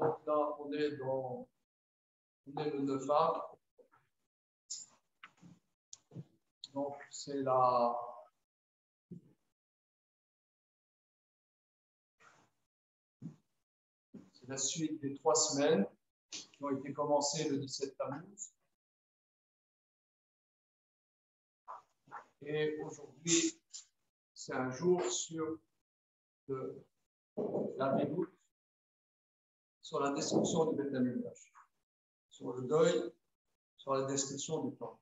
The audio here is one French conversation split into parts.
Donc là, on est le 9A. Donc, c'est la suite des 3 semaines qui ont été commencées le 17 Tammuz. Et aujourd'hui, c'est un jour sur la Bédoute, sur la destruction du Beth Amikdash, sur le deuil, sur la destruction du temple.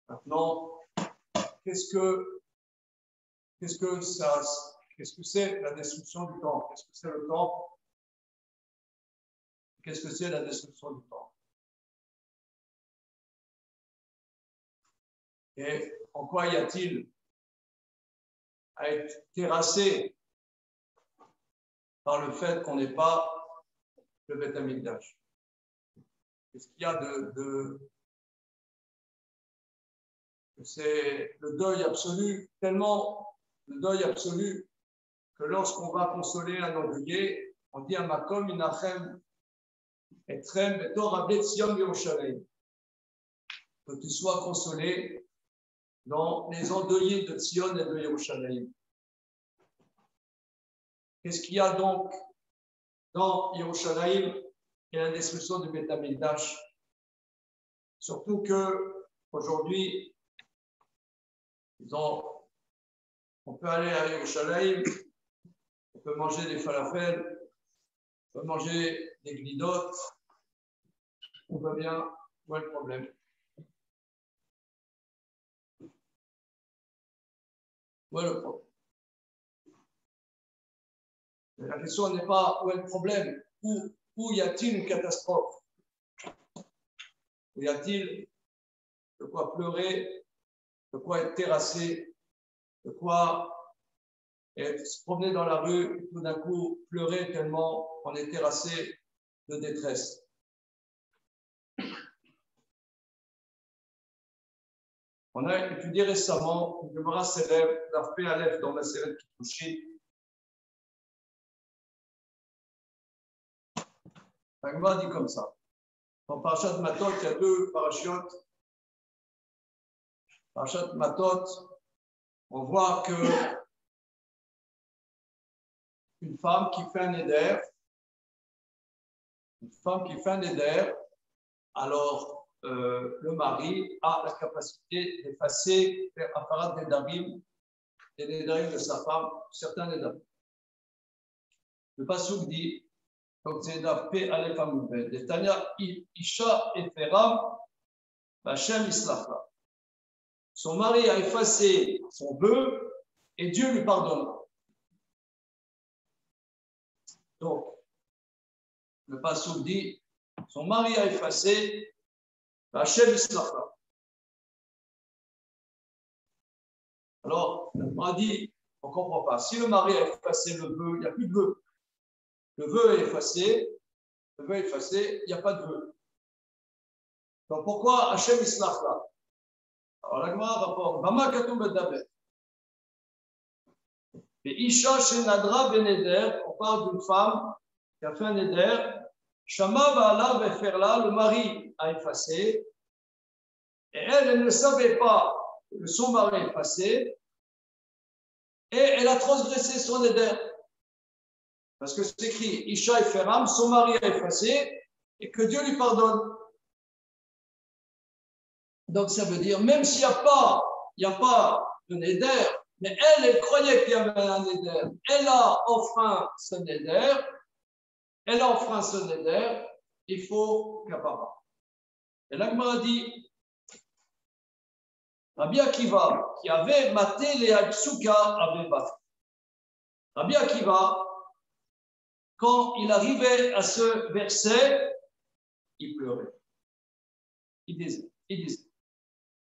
Maintenant, qu'est-ce que c'est la destruction du temple? Qu'est-ce que c'est le temple? Qu'est-ce que c'est la destruction du temple? Et en quoi y a-t-il à être terrassé par le fait qu'on n'ait pas le Beth Amikdash? Qu'est-ce qu'il y a c'est le deuil absolu, tellement le deuil absolu que lorsqu'on va consoler un endeuillé, on dit à Makom Inachem Etrem Betor Abet Sion Yerushalayim, que tu sois consolé dans les endeuillés de Sion et de Yerushalayim. Qu'est-ce qu'il y a donc dans Yerushalayim et la destruction du Beth Amikdash? Surtout que aujourd'hui, on peut aller à Yerushalayim, on peut manger des falafels, on peut manger des glidotes, on va bien, où est le problème? Où est le problème? La question n'est pas où est le problème, où y a-t-il une catastrophe? Où y a-t-il de quoi pleurer, de quoi être terrassé, de quoi se promener dans la rue, tout d'un coup pleurer tellement on est terrassé de détresse? On a étudié récemment le Gemara célèbre d'Arpé Aleph dans la série Kiddushin. La Gemara dit comme ça. Dans Parashat Matot, il y a 2 parachiotes. Parashat Matot, on voit que une femme qui fait un éder, alors le mari a la capacité d'effacer, faire apparat des darim et des darim de sa femme, certains des darim. Le Passouk dit, donc c'est d'Arpé Aleph Amouvet, de Tanya Isha Eferam, Bachem Islachla. Son mari a effacé son vœu et Dieu lui pardonnera. Donc, le Passouk dit, son mari a effacé, Hachem Islachla. Alors, on a dit, on ne comprend pas. Si le mari a effacé le vœu, il n'y a plus de vœu. Le vœu est effacé, il n'y a pas de vœu. Donc, pourquoi Hachem Islachla? Alors, la Gemara rapporte, Bama Katum Bedaber. Et Isha Shenadra Beneder, on parle d'une femme qui a fait un éder. Shama Ba'ala Veferla, le mari a effacé. Et elle ne savait pas que son mari a effacé. Et elle a transgressé son éder. Parce que c'est écrit Isha et Feram, son mari a effacé et que Dieu lui pardonne. Donc ça veut dire, même s'il n'y a pas de néder, mais elle croyait qu'il y avait un néder. Elle a enfreint ce néder. Il faut kapara. Et là, Gemara dit, Rabbi Akiva, qui avait maté les Aksuka, avait battu. Rabbi Akiva, quand il arrivait à ce verset, il pleurait. Il disait,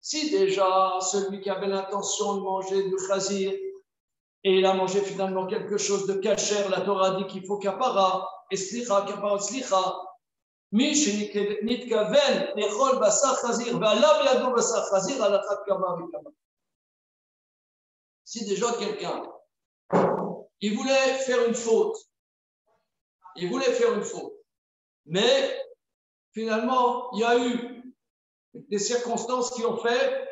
si déjà celui qui avait l'intention de manger du chazir et il a mangé finalement quelque chose de kasher, la Torah dit qu'il faut kapara, et slicha, kapara slicha, mi shenitkaven lechol basar chazir, ve'alav yado basar chazir, alachat kama v'kama. Si déjà quelqu'un, il voulait faire une faute, mais finalement, il y a eu des circonstances qui ont fait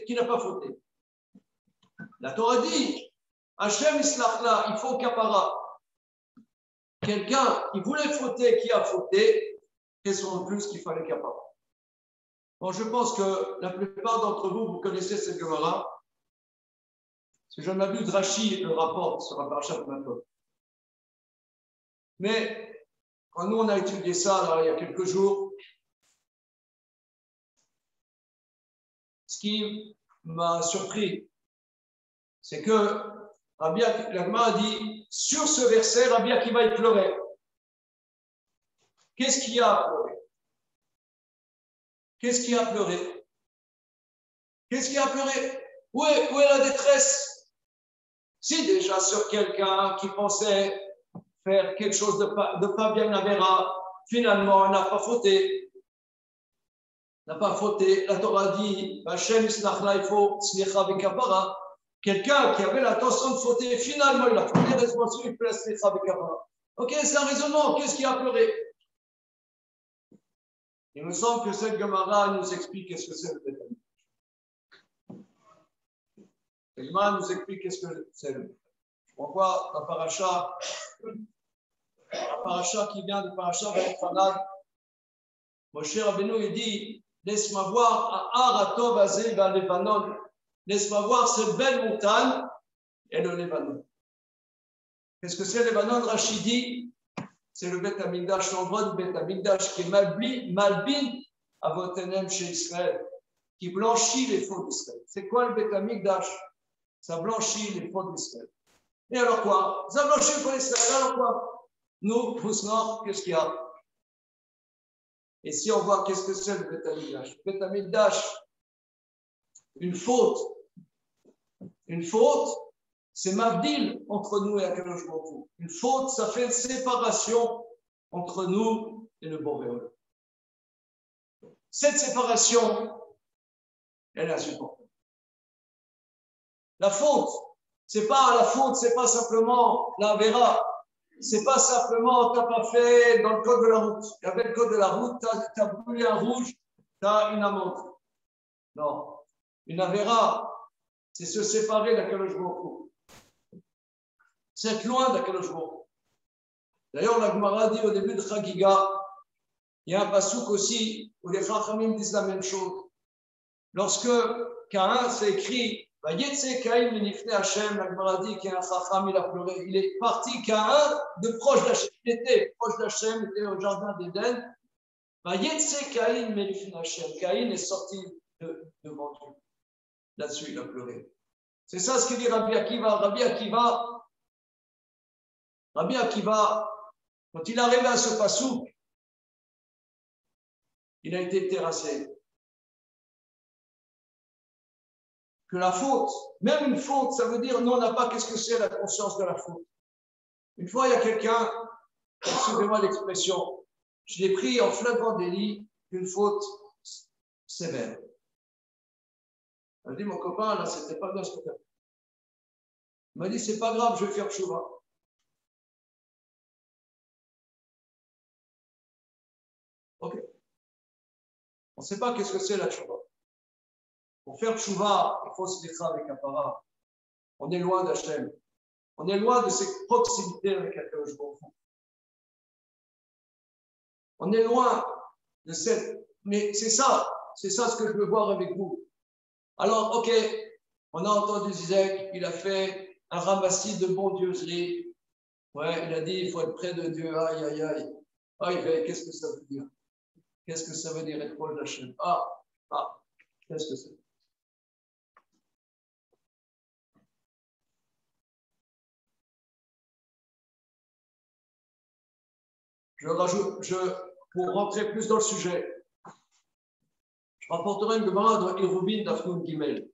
qu'il n'a pas fauté. La Torah dit, Hachem Islachla, il faut kapara. Quelqu'un qui voulait fauter, qui a fauté, quels sont le plus qu'il fallait kapara. Bon, je pense que la plupart d'entre vous, vous connaissez cette Gemara. Si je ne m'abuse, Rashi le rapporte sur la paracha de Matot. Mais quand nous, on a étudié ça là, il y a quelques jours, ce qui m'a surpris, c'est que Rabbi Akiva a dit, sur ce verset, Rabbi Akiva il pleurait. Qu'est-ce qu'il y a à pleurer? Qu'est-ce qu'il y a à pleurer? Qu'est-ce qu'il y a à pleurer? Où est la détresse? Si déjà sur quelqu'un qui pensait faire quelque chose de pas bien Avera, finalement, n'a pas fauté. La Torah dit, Hashem Islachla, il faut slicha v'kapara. Quelqu'un qui avait l'intention de fauter, finalement, il a pris les responsabilités, il peut slicha v'kapara. Ok, c'est un raisonnement. Qu'est-ce qui a pleuré? Il me semble que cette Gemara nous explique qu'est-ce que c'est le Beth Amikdash. La Gemara nous explique qu'est-ce que c'est le Beth Amikdash. Pourquoi la paracha qui vient de paracha Vaïkhanad, Moshe Rabbeinu, il dit, laisse-moi voir à Aratov Azé va Lebanon. Laisse-moi voir cette belle montagne et le Lebanon. Qu'est-ce que c'est le Lebanon? Rachidi, c'est le Beth Amikdash, l'endroit du Beth Amikdash qui est Malbin à Votenem chez Israël, qui blanchit les fautes d'Israël. C'est quoi le Beth Amikdash? Ça blanchit les fautes d'Israël. Et alors quoi? Ça blanchit les fautes d'Israël, alors quoi? Nous, Pousse-Nord, qu'est-ce qu'il y a? Et si on voit qu'est-ce que c'est le Beth Amikdash? Le Beth Amikdash, une faute, c'est mavdil entre nous et Akadosh Baruch Hu. Une faute, ça fait une séparation entre nous et le Boréol. Cette séparation, elle est insupportable. La faute, c'est pas simplement la vera. C'est pas simplement, tu n'as pas fait dans le code de la route. Il y avait le code de la route, tu as brûlé un rouge, tu as une amende. Non. Une avéra, c'est se séparer d'Akadosh Baruch Hu. C'est être loin d'Akadosh Baruch Hu. D'ailleurs, la Gemara dit au début de Chagiga, il y a un passouk aussi où les Chachamim disent la même chose. Lorsque Caïn s'est écrit, Vayetse Caïn minifne Hashem, la Gemara dit qu'il y a un Chacham, il a pleuré. Il est parti Caïn de proche d'Hachem. Il était proche d'Hachem, il était au jardin d'Éden. Vayetse Caïn minifne Hashem. Caïn est sorti devant Dieu. Là-dessus, il a pleuré. C'est ça ce que dit Rabbi Akiva. Rabbi Akiva, quand il est arrivé à ce passouk, il a été terrassé. Que la faute, même une faute, ça veut dire, nous, on n'a pas qu'est-ce que c'est la conscience de la faute. Une fois, il y a quelqu'un, excusez-moi l'expression, je l'ai pris en flagrant délit d'une faute sévère. Il m'a dit, mon copain, là, c'était pas bien ce que tu as fait. Il m'a dit, c'est pas grave, je vais faire chouva. Ok. On ne sait pas qu'est-ce que c'est la chouva. Pour faire chouva, il faut se mettre avec un para. On est loin d'Hachem. On est loin de ses proximités avec Akadosh Baruch Hu. On est loin de cette. Mais c'est ça ce que je veux voir avec vous. Alors, ok, on a entendu Zizek, il a fait un ramassis de bondieuserie. Ouais, il a dit il faut être près de Dieu. Aïe, aïe, aïe. Aïe, qu'est-ce que ça veut dire? Qu'est-ce que ça veut dire être proche d'Hachem? Qu'est-ce que c'est? Pour rentrer plus dans le sujet, je rapporterai une Gemara dans Erubin d'Afnoun Gimel.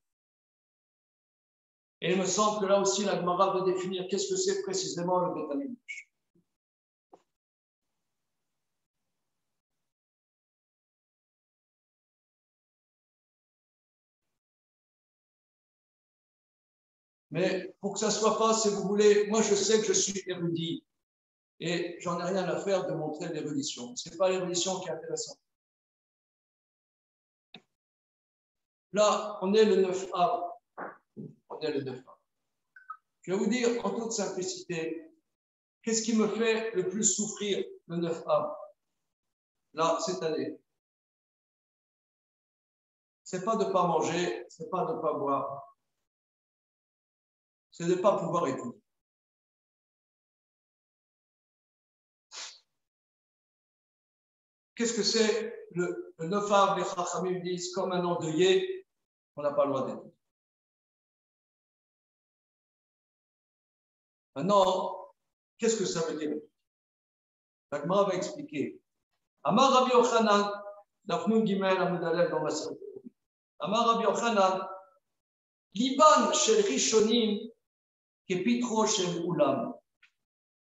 Et il me semble que là aussi, la Gemara va définir qu'est-ce que c'est précisément le Beth Amikdash. Mais pour que ça ne soit pas, si vous voulez, moi je sais que je suis érudit et j'en ai rien à faire de montrer l'érudition. Ce n'est pas l'érudition qui est intéressante. Là, on est le 9 av. On est le 9 av. Je vais vous dire en toute simplicité, qu'est-ce qui me fait le plus souffrir le 9 av, là, cette année? Ce n'est pas de ne pas manger, ce n'est pas de ne pas boire, c'est de ne pas pouvoir écouter. Qu'est-ce que c'est le 9 av? Les Chachamim disent comme un endeuillé, on n'a pas le droit d'écouter. Maintenant, qu'est-ce que ça veut dire? La Gemara va expliquer. Amar Rabbi Yochanan, Dafnun Gimel Amudalel dans ma sœur. Amar Rabbi Yochanan, Liban shel Rishonim kepitro shel Ulam,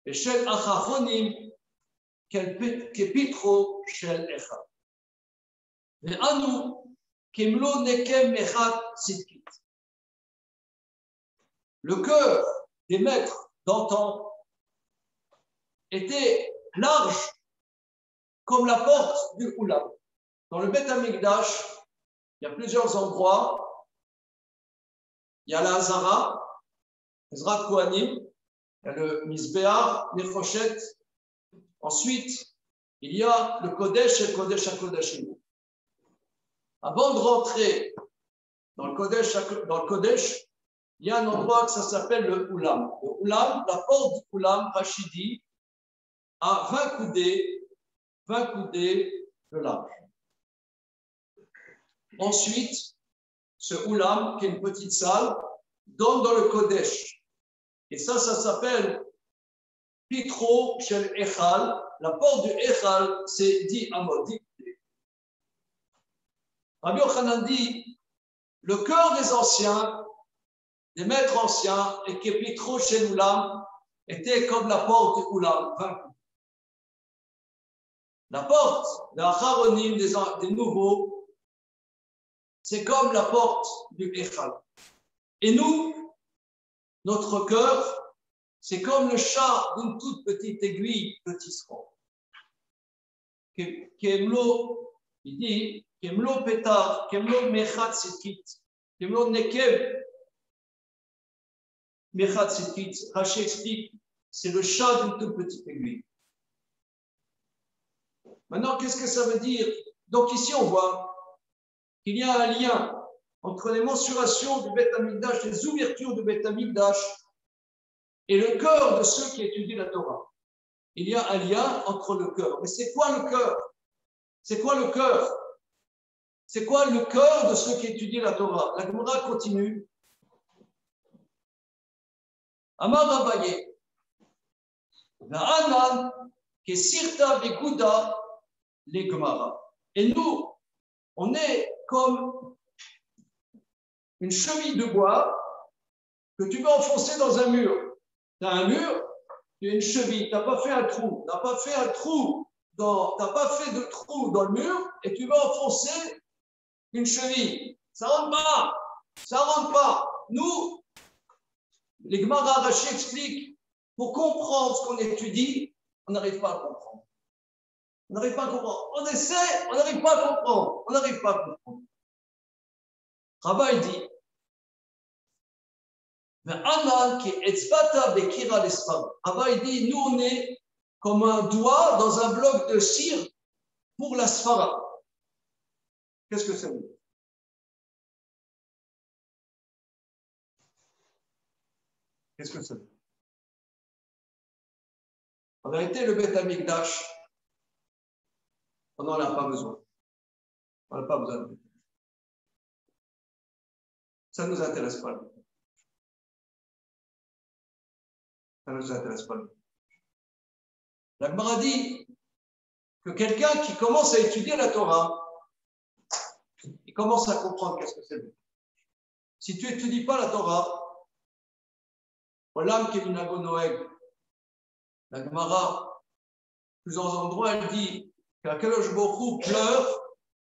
et shel Acharonim kepitro shel Echad. Ve'anu kemlo nekem mechat sitkit. Le cœur des maîtres d'antan était large comme la porte du Oulam. Dans le Beth Amikdash, il y a plusieurs endroits. Il y a la Hazara, Ezrat Kohanim, il y a le Mizbeach, Nefoshet. Ensuite, il y a le Kodesh et le Kodesh HaKodashim. Avant de rentrer dans le Kodesh, il y a un endroit que ça s'appelle le Oulam. Le Oulam, la porte du Oulam, Rachidi, à 20 coudées de large. Ensuite, ce Oulam, qui est une petite salle, donne dans le Kodesh. Et ça s'appelle Pitro Shel Echal. La porte du Echal, c'est 10 amot. Rabbi Yochanan dit, le cœur des anciens, des maîtres anciens, et que Pitro Shel Oulam était comme la porte du Oulam, 20. La porte de Acharonim, des nouveaux, c'est comme la porte du Echal. Et nous, notre cœur, c'est comme le chat d'une toute petite aiguille de tisserand. Kemlo, il dit, Kemlo petar, Kemlo mechat sitkit, Kemlo nekev mechat sitkit. Rashi explique, c'est le chat d'une toute petite aiguille. Maintenant, qu'est-ce que ça veut dire? Donc ici, on voit qu'il y a un lien entre les mensurations du Beth Amikdash, les ouvertures du Beth Amikdash et le cœur de ceux qui étudient la Torah. Il y a un lien entre le cœur. Mais c'est quoi le cœur? C'est quoi le cœur? C'est quoi le cœur de ceux qui étudient la Torah? La Gemara continue. Amar Abaye, Va'anan kesirta vekuda les Gemara. Et nous, on est comme une cheville de bois que tu vas enfoncer dans un mur. Tu as un mur, tu as une cheville, tu n'as pas fait un trou, tu n'as pas fait de trou dans le mur et tu vas enfoncer une cheville. Ça ne rentre pas. Ça ne rentre pas. Nous, les Gemara Rashi expliquent, pour comprendre ce qu'on étudie, on n'arrive pas à comprendre. On n'arrive pas à comprendre. On essaie, on n'arrive pas à comprendre. On n'arrive pas à comprendre. Rabba, il dit, Rabba, il dit, nous, on est comme un doigt dans un bloc de cire pour la sfara. Qu'est-ce que ça veut dire? Qu'est-ce que ça veut dire? En vérité, le Beth Amikdash, on n'en a pas besoin. On n'a pas besoin de ça. Ne nous intéresse pas. Ça ne nous intéresse pas. La Gemara dit que quelqu'un qui commence à étudier la Torah, il commence à comprendre qu'est-ce que c'est. Si tu n'étudies pas la Torah, l'âme qui est une agonoeg, la Gemara, plusieurs endroits, elle dit qu'Akadosh Baruch Hu pleure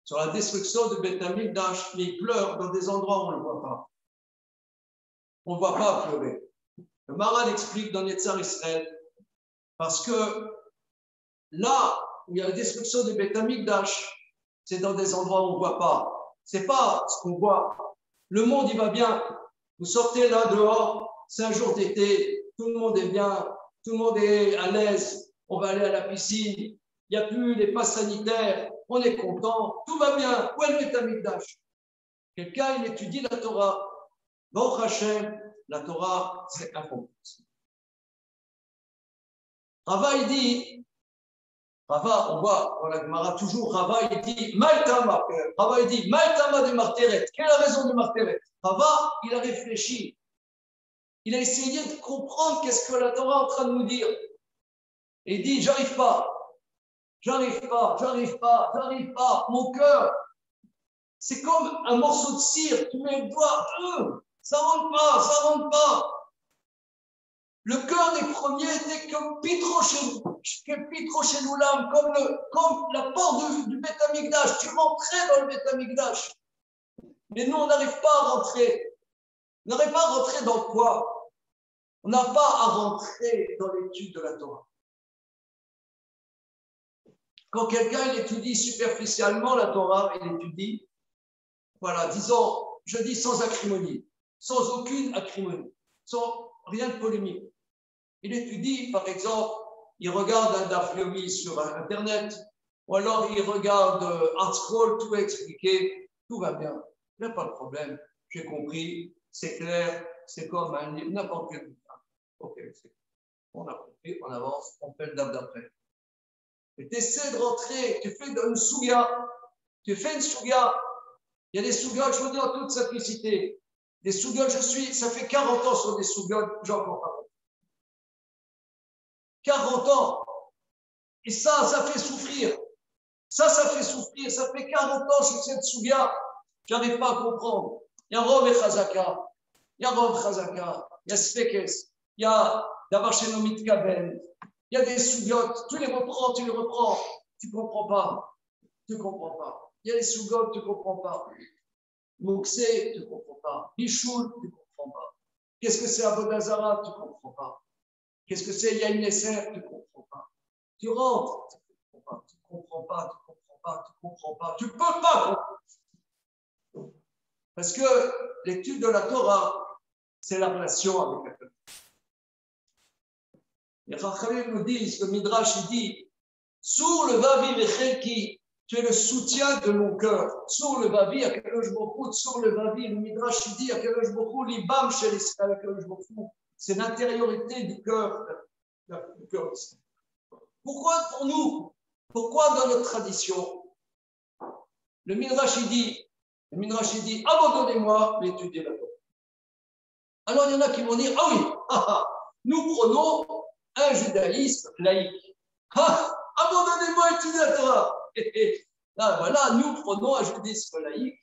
sur la destruction de Beth Amikdash, mais il pleure dans des endroits où on ne le voit pas. on ne va pas pleurer. Le Maharal explique dans Netzar Israël, parce que là où il y a la destruction du Beth Amikdash, c'est dans des endroits où on ne voit pas. Ce n'est pas ce qu'on voit. Le monde, il va bien. Vous sortez là dehors, c'est un jour d'été, tout le monde est bien, tout le monde est à l'aise, on va aller à la piscine, il n'y a plus les passes sanitaires, on est content, tout va bien. Où est le Beth Amikdash? Quelqu'un, il étudie la Torah. Baruch Hashem, la Torah, c'est incompréhensible. Rava, il dit, Rava, on voit dans la Gemara toujours, Rava, il dit, Maïtama, Rava, il dit, Maïtama de Marteret. Quelle est la raison de Marteret? Rava, il a réfléchi. Il a essayé de comprendre qu'est-ce que la Torah est en train de nous dire. Et il dit, j'arrive pas. Mon cœur, c'est comme un morceau de cire. Tu mets le doigt, ça rentre pas. Le cœur des premiers était comme Pitrochéloulam, comme la porte du Beth Amikdash. Tu rentrais dans le Beth Amikdash. Mais nous, on n'arrive pas à rentrer. On n'arrive pas à rentrer dans quoi? On n'a pas à rentrer dans l'étude de la Torah. Quand quelqu'un étudie superficiellement la Torah, il étudie, voilà, disons, je dis sans acrimonie, sans aucune acrimonie, sans rien de polémique. Il étudie, par exemple, il regarde un daf yomi sur Internet, ou alors il regarde ArtScroll, tout est expliqué, tout va bien, il n'y a pas de problème, j'ai compris, c'est clair, c'est comme un livre, n'importe quel livre. Ok, on a compris, on avance, on fait le daf d'après. Et tu essaies de rentrer, tu fais une souga, il y a des sougas, je vous dis en toute simplicité, des sougas, ça fait 40 ans sur des sougas, j'en comprends pas. 40 ans. Et ça fait souffrir. Ça fait souffrir. Ça fait 40 ans sur cette souga. Je n'arrive pas à comprendre. Il y a Rov et Chazaka. Il y a Spekes. Il y a Davarchenomit Kaben. Il y a des sougotes. Tu les reprends. Tu ne comprends pas. Il y a des sougotes, tu ne comprends pas. Mouxé, tu ne comprends pas. Bichoul, tu ne comprends pas. Qu'est-ce que c'est Avodazara, tu ne comprends pas. Qu'est-ce que c'est Yaïn Nesser, tu ne comprends pas. Tu rentres, tu ne comprends pas. Tu ne peux pas comprendre. Parce que l'étude de la Torah, c'est la relation avec la Torah. Les Chachamim nous disent, le Midrash, il dit, sur le Vavi Vechelki, tu es le soutien de mon cœur. Sur le Vavi, à Kadosh Baruch Hu, sur le Vavi, le Midrash, il dit, à Kadosh Baruch Hu, l'Ibam chez l'Israël, à Kadosh Baruch Hu. C'est l'intériorité du cœur. Pourquoi pour nous? Pourquoi dans notre tradition? Le Midrash, il dit, abandonnez-moi l'étude de la Torah. Alors, il y en a qui vont dire, ah oui, nous prenons un judaïsme laïque. Abandonnez-moi l'étude de la Torah. Là, voilà, nous prenons un judaïsme laïque.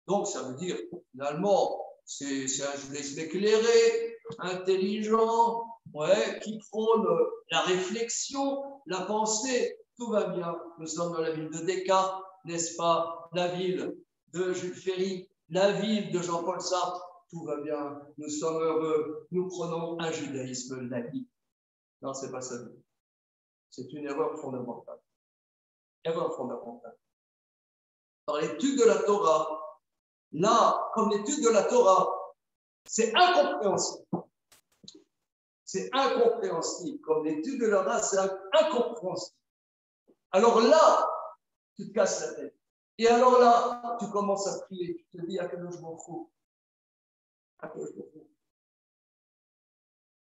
Donc, ça veut dire, finalement, c'est un judaïsme éclairé, intelligent, qui prône la réflexion, la pensée. Tout va bien. Nous sommes dans la ville de Descartes, n'est-ce pas? La ville de Jules Ferry, la ville de Jean-Paul Sartre. Tout va bien. Nous sommes heureux. Nous prenons un judaïsme laïque. Non, ce n'est pas ça. C'est une erreur fondamentale. Par l'étude de la Torah, là, comme l'étude de la Torah, c'est incompréhensible. Comme l'étude de la Torah, c'est incompréhensible. Alors là, tu te casses la tête. Et alors là, tu commences à prier. Tu te dis, à quel je m'en fous.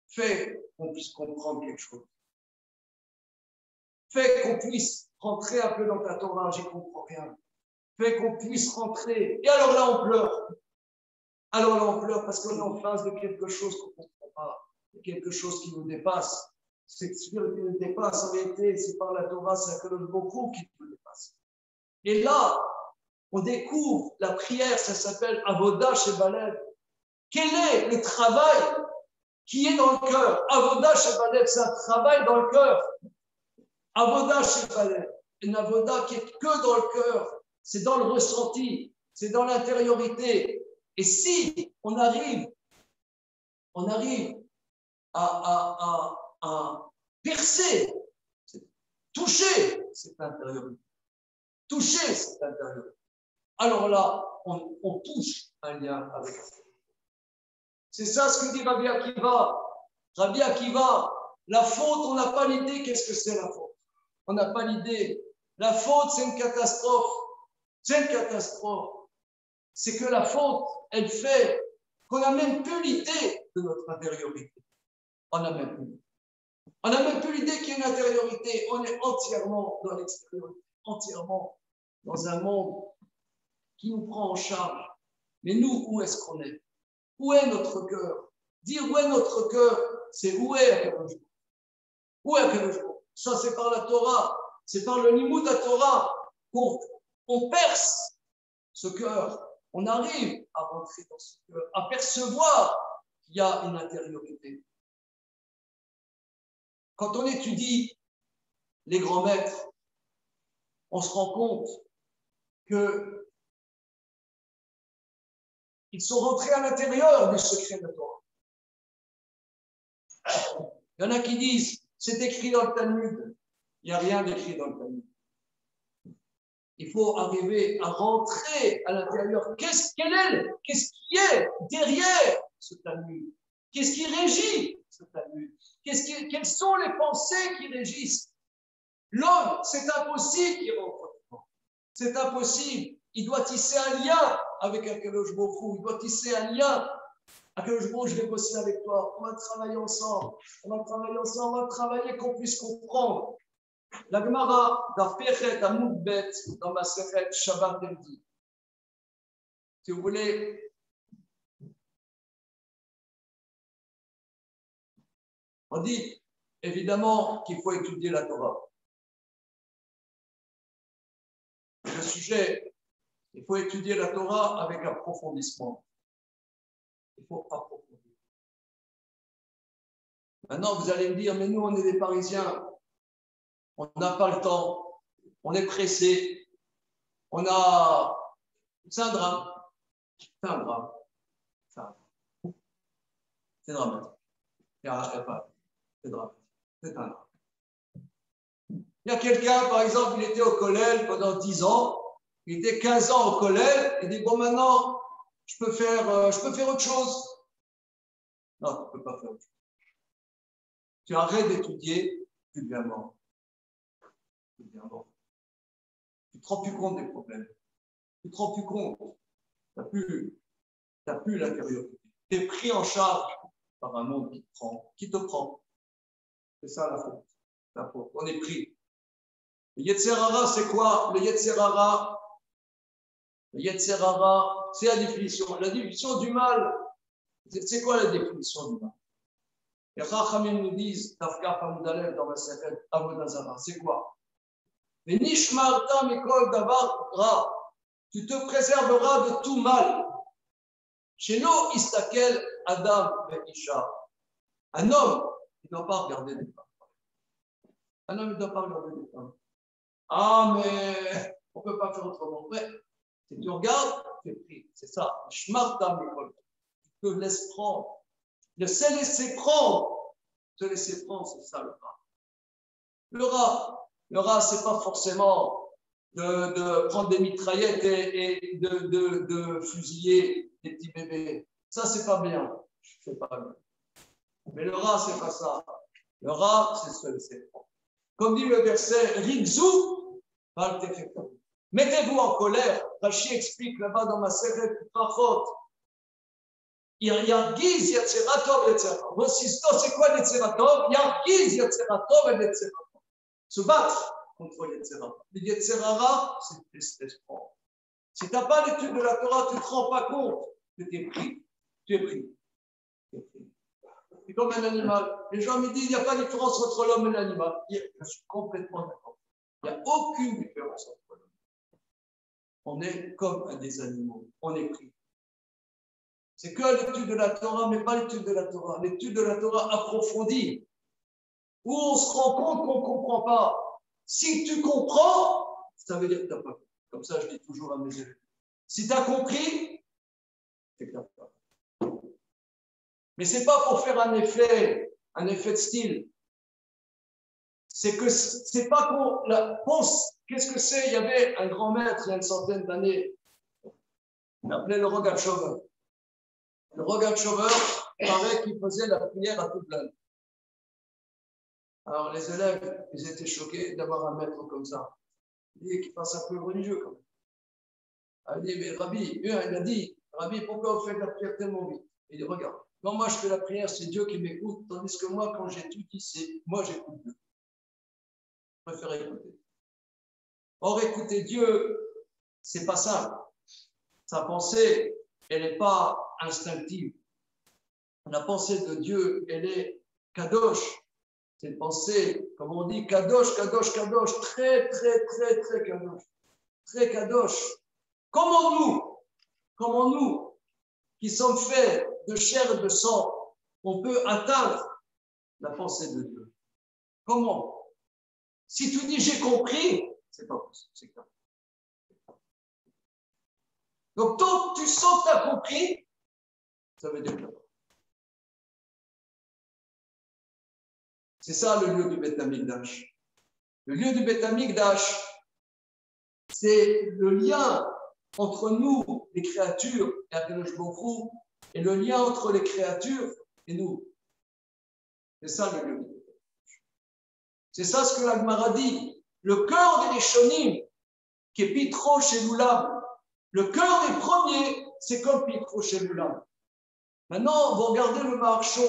Fais qu'on puisse comprendre quelque chose. Fais qu'on puisse rentrer un peu dans ta Torah, j'y comprends rien. Fais qu'on puisse rentrer. Et alors là, on pleure. Parce qu'on est en face de quelque chose qu'on ne comprend pas. De quelque chose qui nous dépasse. C'est ce qui nous dépasse en réalité, c'est par la Torah, c'est que beaucoup qui nous dépasse. Et là, on découvre la prière, ça s'appelle Avodah Shebaled. Quel est le travail qui est dans le cœur? Avodah Shebaled, c'est un travail dans le cœur. Avodah Shebaled, une avodah qui est que dans le cœur. C'est dans le ressenti, c'est dans l'intériorité. Et si on arrive on arrive à percer, toucher cette intériorité. Toucher cette intériorité. Alors là, on touche un lien avec ça. C'est ça ce que dit Rabbi Akiva. Rabbi Akiva, la faute, on n'a pas l'idée qu'est-ce que c'est la faute. On n'a pas l'idée. La faute, c'est une catastrophe. C'est une catastrophe. C'est que la faute, elle fait qu'on n'a même plus l'idée de notre intériorité. On n'a même plus. On n'a même plus l'idée qu'il y a une intériorité. On est entièrement dans l'extériorité, entièrement dans un monde qui nous prend en charge. Mais nous, où est-ce qu'on est? Où est notre cœur? Dire où est notre cœur, c'est où est Akadosh Baruch Hu. Où est Akadosh Baruch Hu? Ça, c'est par la Torah, c'est par le Limoud de la Torah qu'on perce ce cœur. On arrive à rentrer dans ce cœur, à percevoir qu'il y a une intériorité. Quand on étudie les grands maîtres, on se rend compte qu'ils sont rentrés à l'intérieur du secret de la Torah. Il y en a qui disent, c'est écrit dans le Talmud. Il n'y a rien d'écrit dans le Talmud. Il faut arriver à rentrer à l'intérieur. Qu'est-ce qui est derrière ce Talmud? Qu'est-ce qui régit ce Talmud? Quelles sont les pensées qui régissent l'homme? C'est impossible qu'il rentre dedans. C'est impossible. Il doit tisser un lien avec Akadosh Baruch Hu. Il doit tisser un lien. Akadosh Baruch Hu, je vais bosser avec toi. On va travailler ensemble. On va travailler qu'on puisse comprendre. La Gemara d'Afpechet à Moudbet dans ma Sefet Shabbat elle dit, si vous voulez, on dit évidemment qu'il faut étudier la Torah. Le sujet, il faut étudier la Torah avec approfondissement. Il faut approfondir. Maintenant, vous allez me dire, mais nous, on est des Parisiens. On n'a pas le temps, on est pressé, c'est un drame. C'est un drame. C'est dramatique. C'est dramatique. C'est un drame. Il y a quelqu'un, par exemple, il était au collège pendant 10 ans, il était 15 ans au collège, il dit, bon, maintenant, je peux faire autre chose. Non, tu ne peux pas faire autre chose. Tu arrêtes d'étudier, tu deviens mort. Tu ne te rends plus compte des problèmes. Tu ne te rends plus compte. Tu n'as plus l'intériorité. Tu es pris en charge par un monde qui te prend. C'est ça la faute. La faute. On est pris. Le Yetzer Hara, c'est quoi? Le Yetzer Hara, c'est la définition. La définition du mal, c'est quoi la définition du mal? Les Chachamim nous disent, Tafka Famudalev dans la Sefet Avodah Zarah, c'est quoi? Mais Nishmarta Mikol Davar Ra, tu te préserveras de tout mal. Chez nous, Istakel Adam et Isha. Un homme, il ne doit pas regarder les femmes. Un homme, il ne doit pas regarder les femmes. Ah, mais on ne peut pas faire autrement. Ouais. Si tu regardes, tu es pris. C'est ça. Nishmarta Mikol. Tu te laisses prendre. Se laisser prendre. Te laisser prendre, c'est ça le rat. Le rat, ce n'est pas forcément de prendre des mitraillettes et de fusiller des petits bébés. Ça, c'est pas bien. C'est pas bien. Mais le rat, c'est pas ça. Le rat, c'est se laisser prendre. Comme dit le verset, Rigzou, mettez-vous en colère. Rashi explique là-bas dans ma série Prachot. Yargiz Yetzeratov Yetzera. Voici c'est quoi Yetzeratov? Yargiz Yetzeratov et Yetzera. Se battre contre Yetzera. Le Yetzerara, c'est l'espoir. Si tu n'as pas l'étude de la Torah, tu ne te rends pas compte que tu es pris. Tu es pris. C'est comme un animal. Les gens me disent qu'il n'y a pas de différence entre l'homme et l'animal. Je suis complètement d'accord. Il n'y a aucune différence entre l'homme. On est comme des animaux. On est pris. C'est que l'étude de la Torah, mais pas l'étude de la Torah. L'étude de la Torah approfondie, où on se rend compte qu'on ne comprend pas. Si tu comprends, ça veut dire que tu n'as pas compris. Comme ça, je dis toujours à mes élèves. Si tu as compris, c'est que tu n'as pas compris. Mais ce n'est pas pour faire un effet de style. C'est que c'est pas qu'on pense. Qu'est-ce que c'est? Il y avait un grand maître il y a une centaine d'années. On appelait le Rogatchover. Le Rogatchover, il paraît qu'il faisait la prière à toute l'âme. Alors les élèves, ils étaient choqués d'avoir un maître comme ça. Il dit qu'il fasse un peu religieux quand même. Il dit, mais Rabbi, il a dit, Rabbi, pourquoi vous faites la prière tellement vite? Il dit, regarde, quand moi je fais la prière, c'est Dieu qui m'écoute, tandis que moi, quand j'étudie, c'est moi j'écoute Dieu. Je préfère écouter. Or, écouter Dieu, c'est pas simple. Sa pensée, elle n'est pas instinctive. La pensée de Dieu, elle est kadosh. C'est une pensée, comme on dit, kadosh, kadosh, kadosh, très, très, très, très kadosh. Très kadosh. Comment nous, qui sommes faits de chair et de sang, on peut atteindre la pensée de Dieu? Comment? Si tu dis j'ai compris, c'est pas possible, c'est clair. Donc, tant que tu sens que tu as compris, ça veut dire que c'est ça le lieu du Beth Amikdash. Le lieu du Beth Amikdash, c'est le lien entre nous, les créatures, et Akadosh Baruch Hu, et le lien entre les créatures et nous. C'est ça le lieu du Beth Amikdash. C'est ça ce que la Gemara dit. Le cœur des Rishonim, qui est Pitro chez l'Oulam, le cœur des premiers, c'est comme Pitro chez l'Oulam. Maintenant, vous regardez le Maharsho.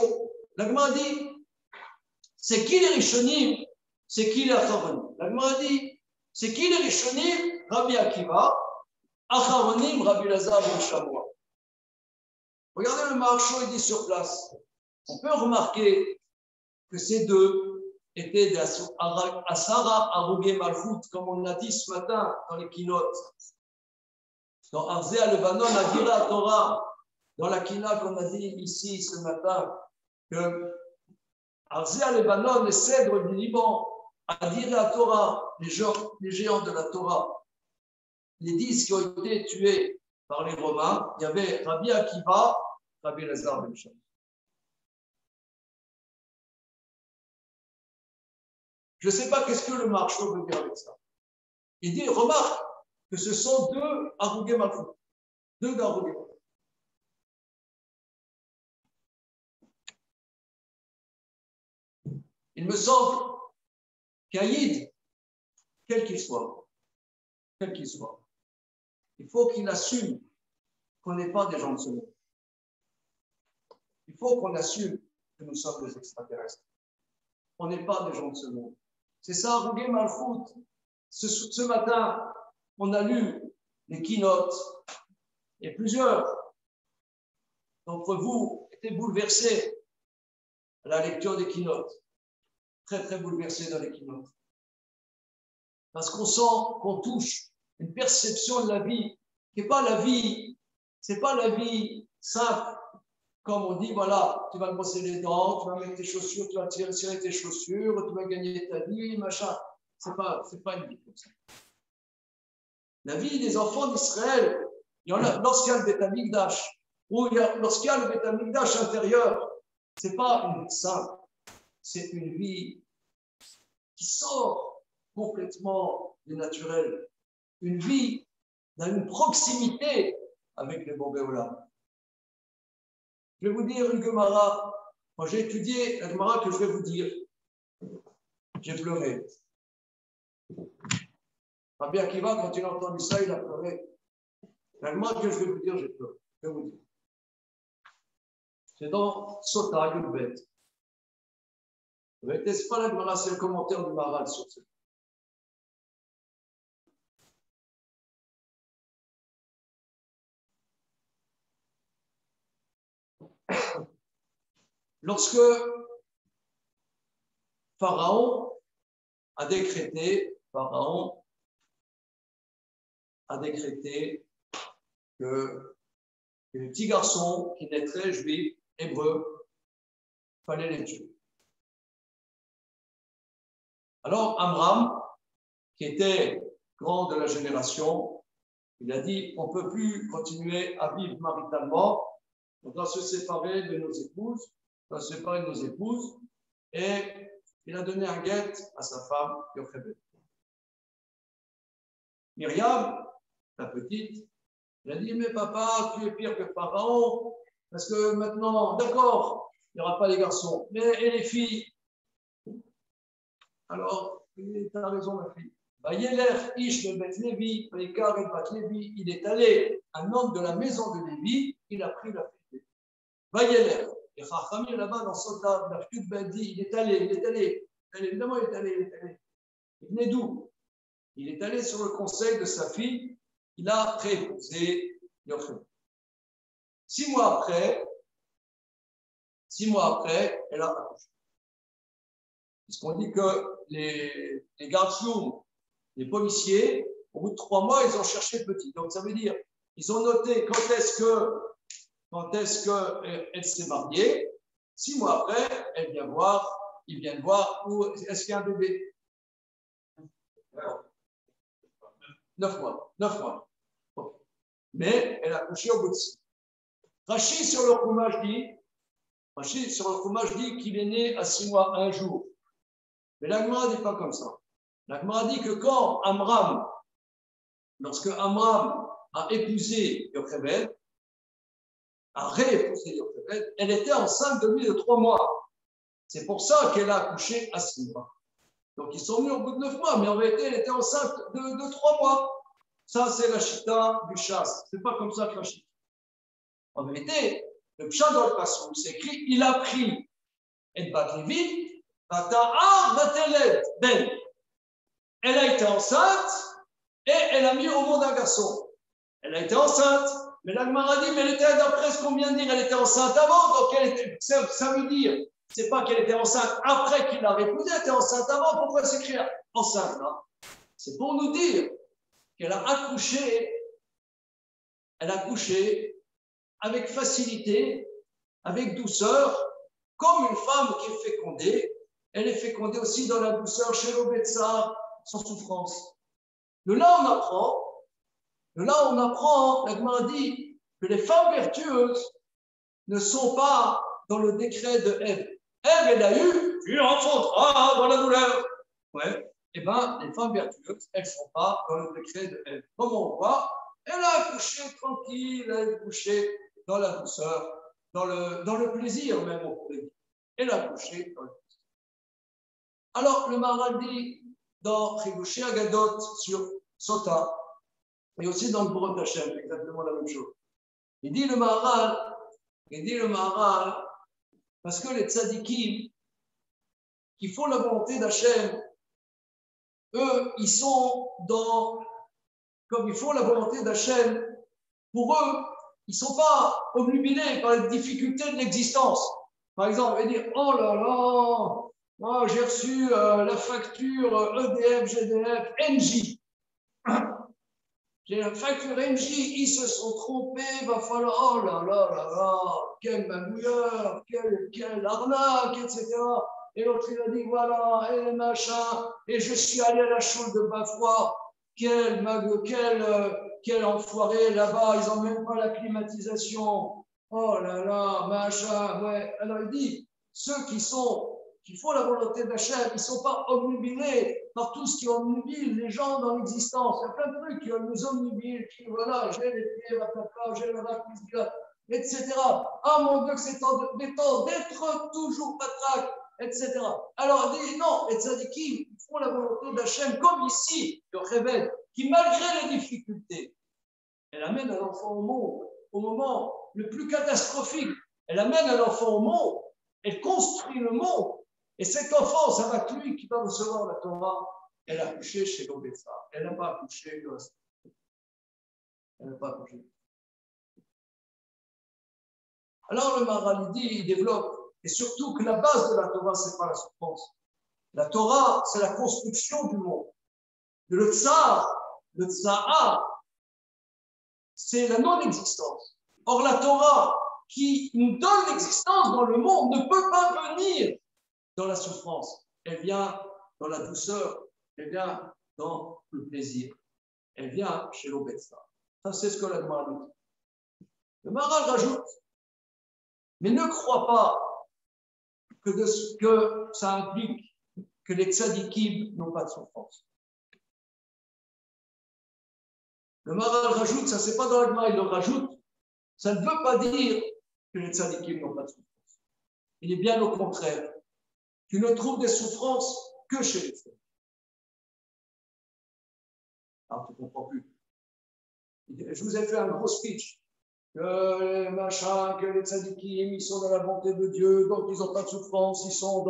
La Gemara dit, c'est qui les Rishonim? C'est qui les Acharonim? La Gemara dit, c'est qui les Rishonim? Rabbi Akiva, Acharonim, Rabbi Lazar, Ben Shammua. Regardez le Maharsho, il dit sur place. On peut remarquer que ces deux étaient des Asara Arugé Malchut, comme on l'a dit ce matin dans les keynotes. Dans Arzea Lebanon, Agira Torah, dans la kina qu'on a dit ici ce matin, que Arzea Lebanon, les cèdres du Liban, Agira Torah, les géants de la Torah, les 10 qui ont été tués par les Romains, il y avait Rabbi Akiva, Rabbi Lazar Ben Shammua. Je ne sais pas qu'est-ce que le Maharsho veut dire avec ça. Il dit, remarque que ce sont deux Arugé Malchut, deux d'Arugé Malchut. Il me semble qu'un yid, quel qu'il soit, il faut qu'il assume qu'on n'est pas des gens de ce monde. Il faut qu'on assume que nous sommes des extraterrestres. On n'est pas des gens de ce monde. C'est ça, Arugé Malchut. Ce matin, on a lu les keynotes et plusieurs d'entre vous étaient bouleversés à la lecture des keynotes. Très, très bouleversés dans les keynotes. Parce qu'on sent qu'on touche une perception de la vie qui n'est pas la vie, c'est pas la vie simple, comme on dit, voilà, tu vas te brosser les dents, tu vas mettre tes chaussures, tu vas tirer tes chaussures, tu vas gagner ta vie, machin. C'est pas une vie comme ça. La vie des enfants d'Israël, lorsqu'il y a le Beth Amikdash, ou lorsqu'il y a le Beth Amikdash intérieur, c'est pas une vie simple, c'est une vie qui sort complètement du naturel. Une vie dans une proximité avec les Borbé Olam. Je vais vous dire une Gemara. Quand j'ai étudié la Gemara que je vais vous dire, j'ai pleuré. Rabbi Akiva, quand il a entendu ça, il a pleuré. La Gemara que je vais vous dire, j'ai pleuré. Je vais vous dire. C'est dans Sota, Yudbet. Ce n'est pas la Gemara, c'est le commentaire du Maharal sur ça. Lorsque Pharaon a décrété que les petits garçons qui naîtraient juifs, hébreux, il fallait les tuer. Alors Amram, qui était grand de la génération, il a dit on ne peut plus continuer à vivre maritalement, On doit se séparer de nos épouses, on doit se séparer de nos épouses, et il a donné un guet à sa femme, Yochebed. Myriam, la petite, elle a dit, mais papa, tu es pire que Pharaon, parce que maintenant, d'accord, il n'y aura pas les garçons, mais et les filles? Alors, tu as raison, ma fille. Vayeler Ish le Bet Lévi, Vaikar et Bat Lévi, il est allé, un homme de la maison de Lévi, il a pris la fille. Vayeler, et Chachamim là-bas dans Sota, la fille de dit, il est allé, évidemment il est allé. Il venait d'où? Il est allé sur le conseil de sa fille, il a préposé Yochebed. 6 mois après, elle a accouché. Puisqu'on dit que les garçons, les policiers, au bout de 3 mois, ils ont cherché petit. Donc ça veut dire, ils ont noté quand est-ce qu'elle s'est mariée. 6 mois après, ils viennent voir où est-ce qu'il y a un bébé. 9 mois. Mais elle a accouché au bout de 6. Rachid sur le Chumash dit qu'il est né à 6 mois, 1 jour. Mais la Gemara ne dit pas comme ça. La Gemara dit que lorsque Amram a épousé Yochebed, a réépousé Yochebed, elle était enceinte de lui de 3 mois. C'est pour ça qu'elle a accouché à 6 mois. Donc ils sont venus au bout de 9 mois, mais en réalité, elle était enceinte de 3 mois. Ça, c'est la chita du chasse. Ce n'est pas comme ça que la chita. En vérité, le pshat dans le passage, c'est écrit, il a pris et bat Lévi, ben. Elle a été enceinte et elle a mis au monde un garçon. Elle a été enceinte, mais la Gemara dit, mais elle était, d'après ce qu'on vient de dire, elle était enceinte avant, donc ça veut dire, c'est pas qu'elle était enceinte après qu'il l'a épousée, elle était enceinte avant, pourquoi s'écrire enceinte là? C'est pour nous dire qu'elle a accouché avec facilité, avec douceur, comme une femme qui est fécondée. Elle est fécondée aussi dans la douceur chez l'Obetsa, sans souffrance. De là, on apprend, la Gemara dit que les femmes vertueuses ne sont pas dans le décret de Ève. Ève, elle a eu, tu enfanteras dans la douleur. Ouais. Eh bien, les femmes vertueuses, elles ne sont pas dans le décret de Ève. Comme on voit, elle a accouché tranquille, elle a accouché dans la douceur, dans le plaisir même, on pourrait dire. Elle a accouché dans le plaisir. Alors, le Maharal dit dans Chidushei Agadot sur Sota, et aussi dans le Borot Hashem, exactement la même chose. Il dit le Maharal, parce que les tzadikim qui font la volonté d'Hachem, eux, ils sont comme ils font la volonté d'Hachem, pour eux, ils ne sont pas obnubilés par les difficultés de l'existence. Par exemple, ils vont dire, oh là là, moi j'ai reçu la facture EDF, GDF, Engie. J'ai la facture Engie, ils se sont trompés, va falloir, oh là là là là, quel magouilleur, quelle arnaque, etc. Et l'autre, il a dit, voilà, et machin, et je suis allé à la chaude de Bafrois, quel enfoiré là-bas, ils n'ont même pas la climatisation. Oh là là, machin, ouais. Alors il dit, ceux qui font la volonté d'Hachem, ils ne sont pas obnubilés par tout ce qui obnubile les gens dans l'existence. Il y a plein de trucs qui nous obnubilent, qui, voilà, j'ai les pieds, la papa, j'ai le racisme, etc. Ah mon Dieu, que c'est temps d'être toujours patraque, etc. Alors, il dit non, les tzadikim font la volonté d'Hachem, comme ici, le Yochebed, qui malgré les difficultés, elle amène un enfant au monde au moment le plus catastrophique. Elle amène un enfant au monde, elle construit le monde, et cet enfant, ça va être lui qui va recevoir la Torah. Elle a accouché chez l'Obetsa. Elle n'a pas accouché de Elle n'a pas accouché. Alors le Maharal dit, il développe, et surtout que la base de la Torah, ce n'est pas la souffrance. La Torah, c'est la construction du monde. Le tsar, c'est la non-existence. Or, la Torah, qui nous donne l'existence dans le monde, ne peut pas venir dans la souffrance. Elle vient dans la douceur, elle vient dans le plaisir. Elle vient chez l'Obetsa. Ça, c'est ce que la Gemara dit. Le Maharal rajoute Mais ne crois pas que ça implique que les tzadikim n'ont pas de souffrance. Le Maharal rajoute, ça c'est pas dans l'Agma, il le rajoute, ça ne veut pas dire que les tzadikim n'ont pas de souffrance. Il est bien au contraire. Tu ne trouves des souffrances que chez les tzadikim. Ah, tu ne comprends plus. Je vous ai fait un gros speech. Que les machins, que les tzadikim, ils sont dans la bonté de Dieu, donc ils n'ont pas de souffrance, ils sont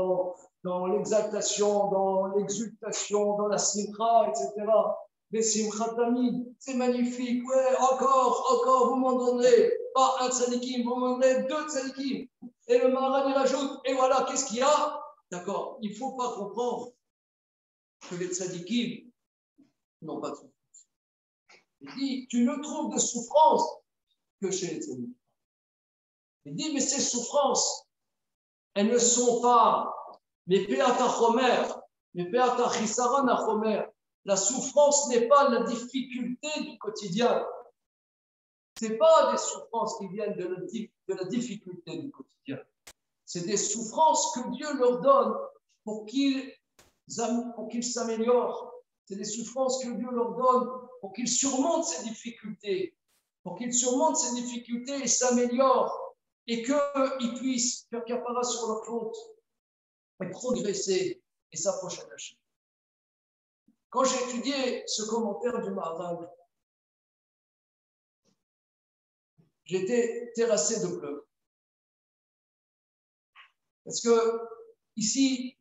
dans l'exaltation, dans l'exultation, dans la simcha, etc. Mais simcha tamid, c'est magnifique, ouais, encore, vous m'en donnerez pas un tzadikim, vous m'en donnerez 2 tzadikim. Et le Maharal, il rajoute, et voilà, qu'est-ce qu'il y a? D'accord, il ne faut pas comprendre que les tzadikim n'ont pas de souffrance. Il dit, tu ne trouves de souffrance que chez les tzadikim. Il dit, mais ces souffrances, elles ne sont pas mais pe'ata chomer, mais pe'ata chisaron à chomer. La souffrance n'est pas la difficulté du quotidien. Ce n'est pas des souffrances qui viennent de la difficulté du quotidien. C'est des souffrances que Dieu leur donne pour qu'ils s'améliorent. C'est des souffrances que Dieu leur donne pour qu'ils surmontent ces difficultés. Pour qu'ils surmontent ces difficultés et s'améliorent. Et qu'ils puissent faire capara sur leur faute et progresser et s'approcher d'Hachem. Quand j'ai étudié ce commentaire du Maharal, j'étais terrassé de pleurs. Parce que ici,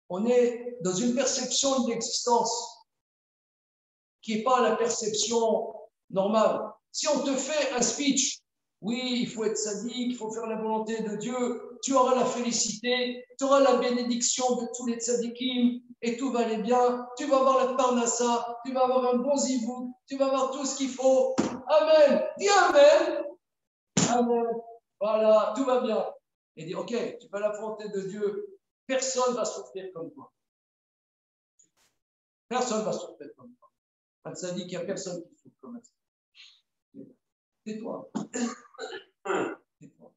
on est dans une perception de l'existence qui n'est pas la perception normale. Si on te fait un speech, oui, il faut être sadique, il faut faire la volonté de Dieu, tu auras la félicité, tu auras la bénédiction de tous les tzadikim et tout va aller bien, tu vas avoir la parnassa, tu vas avoir un bon zivou, tu vas avoir tout ce qu'il faut. Amen. Dis Amen. Amen. Voilà, tout va bien. Et dis, ok, tu fais la volonté de Dieu, personne ne va souffrir comme toi. Personne ne va souffrir comme toi. Un tzadik, il n'y a personne qui souffre comme ça. Tais-toi. Tais-toi.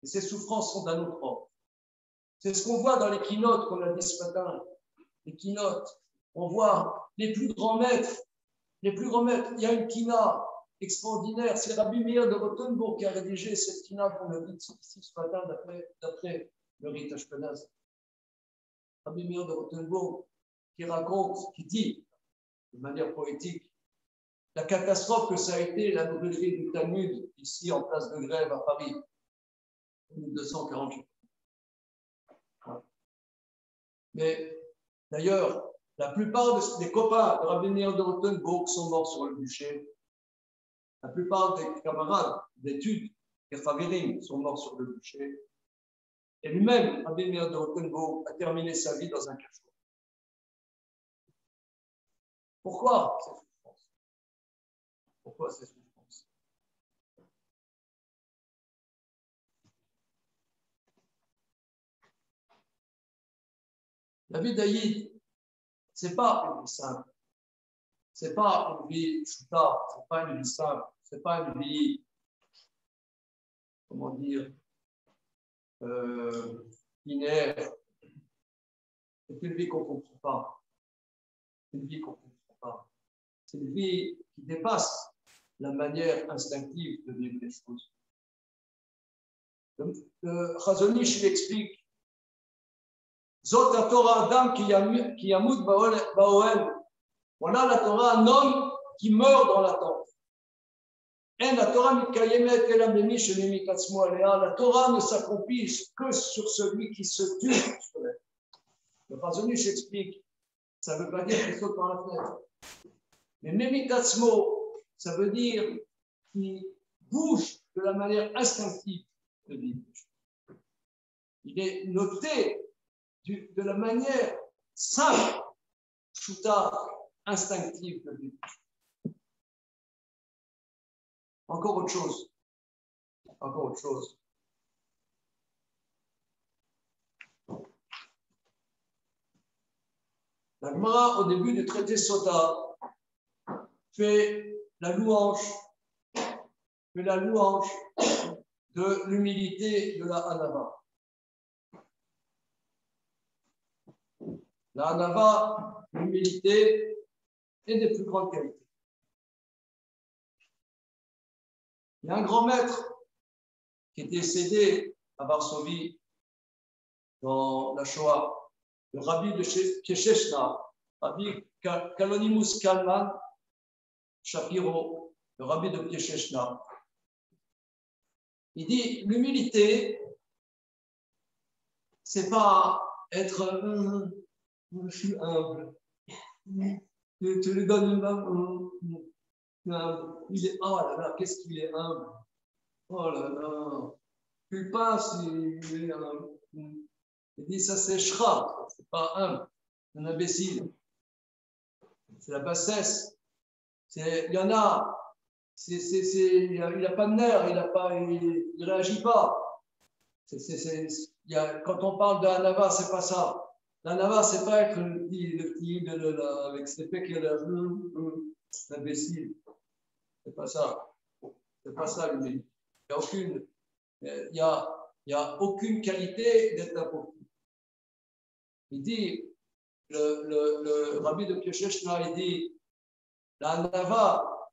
Et ces souffrances sont d'un autre ordre. C'est ce qu'on voit dans les keynotes qu'on a dit ce matin. Les keynotes. On voit les plus grands maîtres. Les plus grands maîtres. Il y a une kina extraordinaire. C'est Rabbi Meir de Rothenburg qui a rédigé cette kina qu'on a dit ici ce matin d'après le rite Ashkenaz. Rabbi Meir de Rothenburg qui raconte, qui dit de manière poétique la catastrophe que ça a été la brûlerie du Talmud ici en place de Grève à Paris en 1248. Mais d'ailleurs, la plupart des copains de Rabbi Meir de Rothenburg sont morts sur le bûcher. La plupart des camarades d'études, les Chavirim, sont morts sur le bûcher. Et lui-même, Rabbi Meir de Rothenburg, a terminé sa vie dans un cachot. Pourquoi ces souffrances? Pourquoi ces souffrances? La vie d'Aïd, ce n'est pas une vie simple. Ce n'est pas une vie chouta, ce n'est pas une vie simple, ce n'est pas une vie, comment dire, linéaire. C'est une vie qu'on ne comprend pas. C'est une vie qu'on ne comprend pas. C'est une vie qui dépasse la manière instinctive de vivre les choses. Le Chazon Ish, il explique Zot la Torah Adam qui yamout ba'oel. Voilà la Torah, un homme qui meurt dans la tente. La Torah ne s'accomplit que sur celui qui se tue. Le Chazon Ish explique, ça ne veut pas dire qu'il saute par la fenêtre. Mais Memitatzmo, ça veut dire qu'il bouge de la manière instinctive de vivre. Il est noté de la manière simple, chouta, instinctive de vivre. Encore autre chose. Encore autre chose. La Gemara, au début du traité Sota, fait la louange fait la louange de l'humilité de la Hanava. La Hanava, l'humilité, est des plus grandes qualités. Il y a un grand maître qui est décédé à Varsovie dans la Shoah, le rabbi de Pieshechna, Rabbi Kalonimus Kalman Shapiro, le rabbi de Pieshechna. Il dit l'humilité, c'est pas être je suis humble. Tu lui donnes une main. Il est, oh là là, qu'est-ce qu'il est humble. Oh là là. Tu le passes, il est humble. Il dit ça c'est shra, c'est pas humble, c'est un imbécile. C'est la bassesse. Il y en a, il n'a pas de nerfs, il ne réagit pas. Quand on parle d'un Hanava, c'est pas ça. L'Hanava, c'est pas être le petit avec ses pecs et l'imbécile. C'est pas ça. C'est pas ça, lui. Il n'y a aucune qualité d'être n'importe qui. Il dit, le rabbi de Pieshechna, il dit, la Hanava,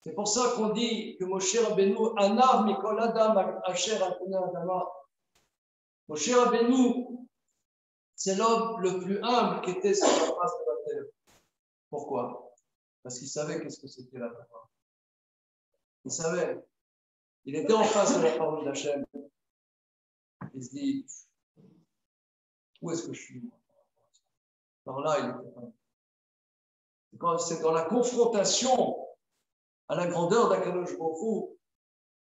c'est pour ça qu'on dit que Moshe Rabbeinu, Anav Mikol Adam Asher Alpena Adama. Moshe Rabbeinu, c'est l'homme le plus humble qui était sur la face de la terre. Pourquoi? Parce qu'il savait qu'est-ce que c'était la Torah. Il savait. Il était en face de la parole d'Hachem. Il se dit, où est-ce que je suis? Alors là, il était humble. C'est dans la confrontation à la grandeur d'Akadosh Baruch Hu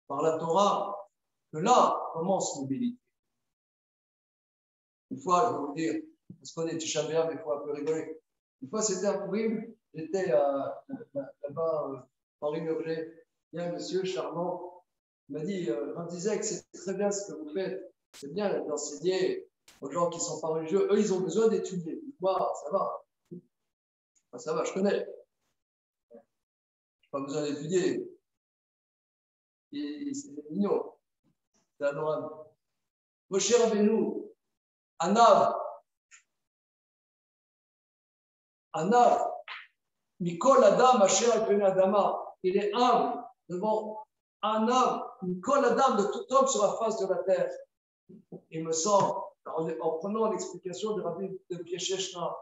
par la Torah que là commence l'humilité. Une fois, je vais vous dire, parce qu'on est Tisha B'Av, il faut un peu rigoler. Une fois, c'était un Purim, j'étais là-bas, Henri Murger, il y a un monsieur charmant, il m'a dit, on disait que c'est très bien ce que vous faites, c'est bien d'enseigner aux gens qui ne sont pas religieux, eux, ils ont besoin d'étudier. Moi, ça va. Enfin, ça va, je connais. Je n'ai pas besoin d'étudier. C'est mignon. C'est adorable. Moshe Rabbeinu, Anav, Mikol Adam, Asher Alpena Adama, il est humble devant Anav, Mikol Adam, de tout homme sur la face de la terre. Il me semble, en prenant l'explication de Rabbi de Pieshechna,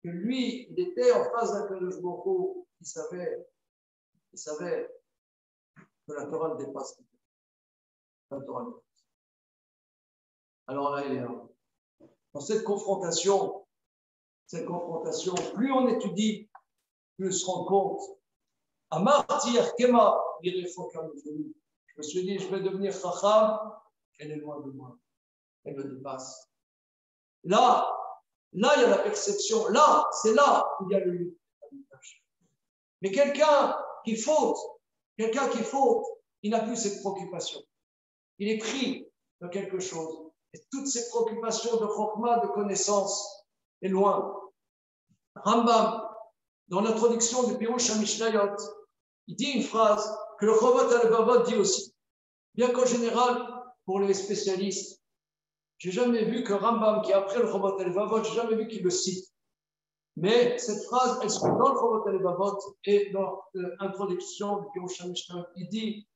que lui, il était en face d'un Kadosh Baruch Hu, il savait que la Torah le dépasse. La Torah le dépasse. Alors là, il est humble. Dans cette confrontation, plus on étudie, plus on se rend compte. À martyr, Kema, je me suis dit, je vais devenir Chacham, elle est loin de moi. Elle me dépasse. Là, il y a la perception. Là, c'est là où il y a le mais quelqu'un qui faute, il n'a plus cette préoccupation. Il est pris de quelque chose. Et toutes ces préoccupations de chokma, de connaissance, est loin. Rambam, dans l'introduction du Pirush HaMishnayot, il dit une phrase que le Chovot HaLevavot dit aussi. Bien qu'en général, pour les spécialistes, je n'ai jamais vu que Rambam, qui a après le Chovot HaLevavot, je n'ai jamais vu qu'il le cite. Mais cette phrase, elle se trouve dans le Chovot HaLevavot et dans l'introduction du Pirush HaMishnayot. Il dit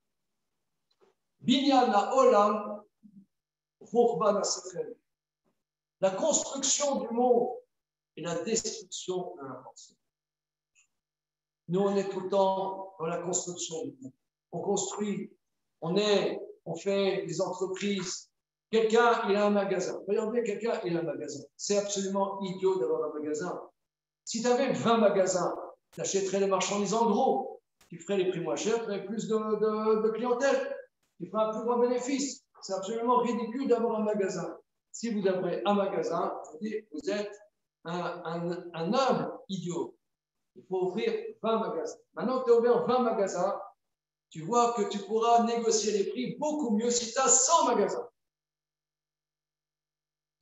Binyan ha'olam churban ha'sechel. La construction du monde et la destruction de la pensée. Nous, on est tout le temps dans la construction du monde. On construit, on fait des entreprises. Quelqu'un, il a un magasin. Regardez, quelqu'un, il a un magasin. C'est absolument idiot d'avoir un magasin. Si tu avais 20 magasins, tu achèterais les marchandises en gros, tu ferais les prix moins chers, tu aurais plus de clientèle, tu ferais un plus grand bénéfice. C'est absolument ridicule d'avoir un magasin. Si vous avez un magasin, je dis, vous êtes un humble idiot. Il faut ouvrir 20 magasins. Maintenant que tu as ouvert 20 magasins, tu vois que tu pourras négocier les prix beaucoup mieux si tu as 100 magasins.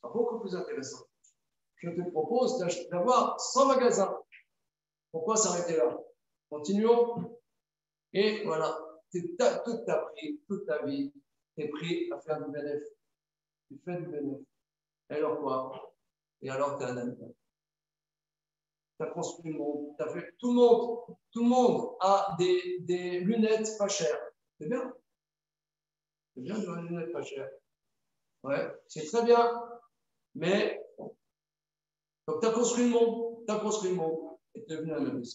C'est beaucoup plus intéressant. Je te propose d'avoir 100 magasins. Pourquoi s'arrêter là? Continuons. Et voilà. toute ta vie, tu es pris à faire du bénéfice. Tu fais du bénéfice. Et alors quoi? Et alors tu es un ami. Tu as construit le monde. T'as fait... Tout le monde a des lunettes pas chères. C'est bien. C'est bien d'avoir des lunettes pas chères. Ouais, c'est très bien. Mais, donc tu as construit le monde. Tu as construit le monde. Et tu es devenu un ami.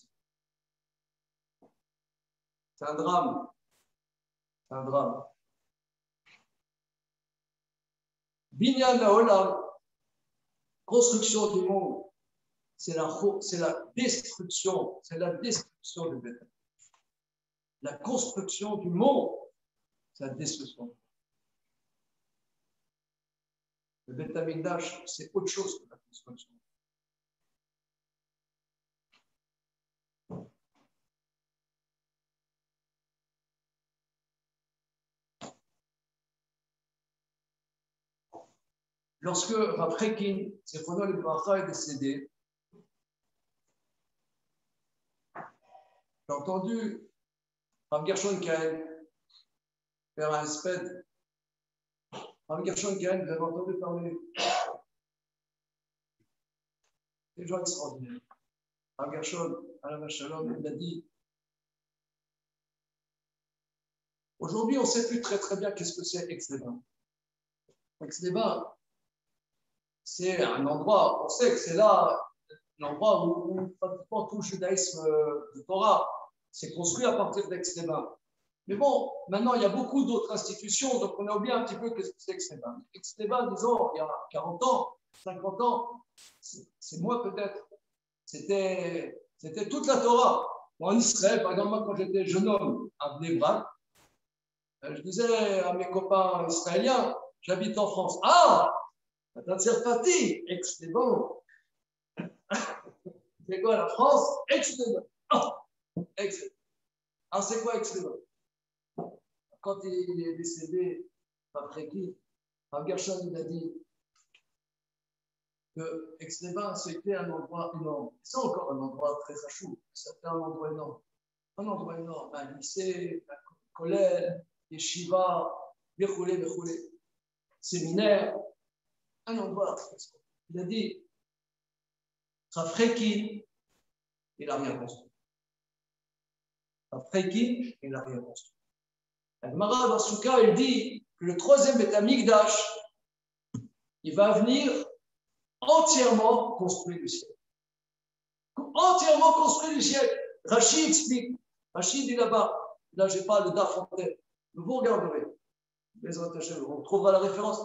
C'est un drame. C'est un drame. Binyan Laolam, construction du monde, c'est la destruction du Beth. La construction du monde, c'est la destruction. Le Beth Amikdash, c'est autre chose que la construction. Lorsque Rav Rekin, Zichrono Livracha, est décédé, j'ai entendu Rav Gershon Kahen faire un espèce. Rav Gershon Kahen, vous avez entendu parler. Des gens extraordinaires. Rav Gershon, Alain Shalom, il a dit aujourd'hui, on ne sait plus très très bien qu'est-ce que c'est Aix-les-Bains. Aix-les-Bains, c'est un endroit, on sait que c'est là l'endroit où pratiquement tout le judaïsme de Torah s'est construit à partir d'Aix-les-Bains. Mais bon, maintenant, il y a beaucoup d'autres institutions, donc on a oublié un petit peu ce que c'est Aix-les-Bains. Aix-les-Bains, disons, il y a 40 ans, 50 ans, c'est moi peut-être, c'était toute la Torah. En Israël, par exemple, moi, quand j'étais jeune homme à Bnei Brak, je disais à mes copains israéliens, j'habite en France. Ah, Nathan Serfati, Aix-les-Bains. C'est quoi la France? Aix-les-Bains. Ah, Aix-les-Bains. Alors, c'est quoi Aix-les-Bains? Quand il est décédé, après qui, Rav Gershon, il a dit que Aix-les-Bains, c'était un endroit énorme. C'est encore un endroit très chachou. C'était un endroit énorme. Un endroit énorme. Un lycée, un collège, yeshiva, bechoulé, séminaire. Un endroit très chachou. Il a dit, Rav Rekin, il n'a rien construit. Rav Rekin, il n'a rien construit. Agmara dans ce cas, il dit que le troisième Beth Amikdash, il va venir entièrement construit du ciel. Entièrement construit du ciel. Rachid explique. Rachid dit là-bas. Là, je n'ai pas le daf en tête. Vous regarderez. On trouvera la référence.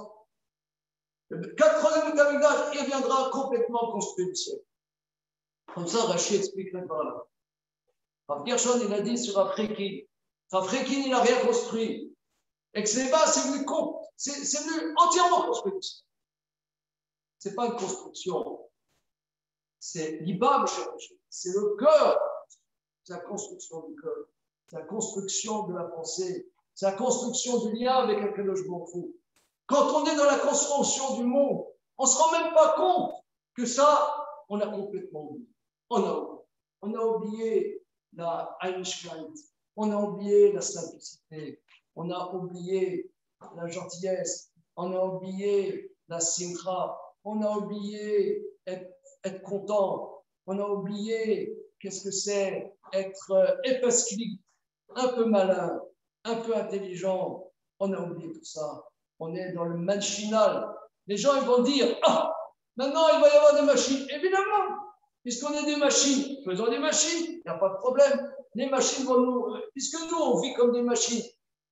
Le troisième Beth Amikdash, il viendra complètement construit du ciel. Comme ça, Rachid explique là-bas. Rav Gershon, il a dit sur Rav Rekin. Rav Rekin, il n'a rien construit. Aix-les-Bains, c'est venu entièrement construit. Ce n'est pas une construction. C'est l'ibam, c'est le cœur. C'est la construction du cœur. C'est la construction de la pensée. C'est la construction du lien avec Akadosh Baruch Hu. Quand on est dans la construction du monde, on ne se rend même pas compte que ça, on a complètement oublié. On a oublié la Einstein. On a oublié la simplicité. On a oublié la gentillesse. On a oublié la simcha. On a oublié être content. On a oublié qu'est-ce que c'est être épasclique, un peu malin, un peu intelligent. On a oublié tout ça. On est dans le machinal. Les gens ils vont dire, ah, maintenant il va y avoir des machines. Évidemment, puisqu'on est des machines, faisons des machines, il n'y a pas de problème. Les machines vont nous, puisque nous on vit comme des machines,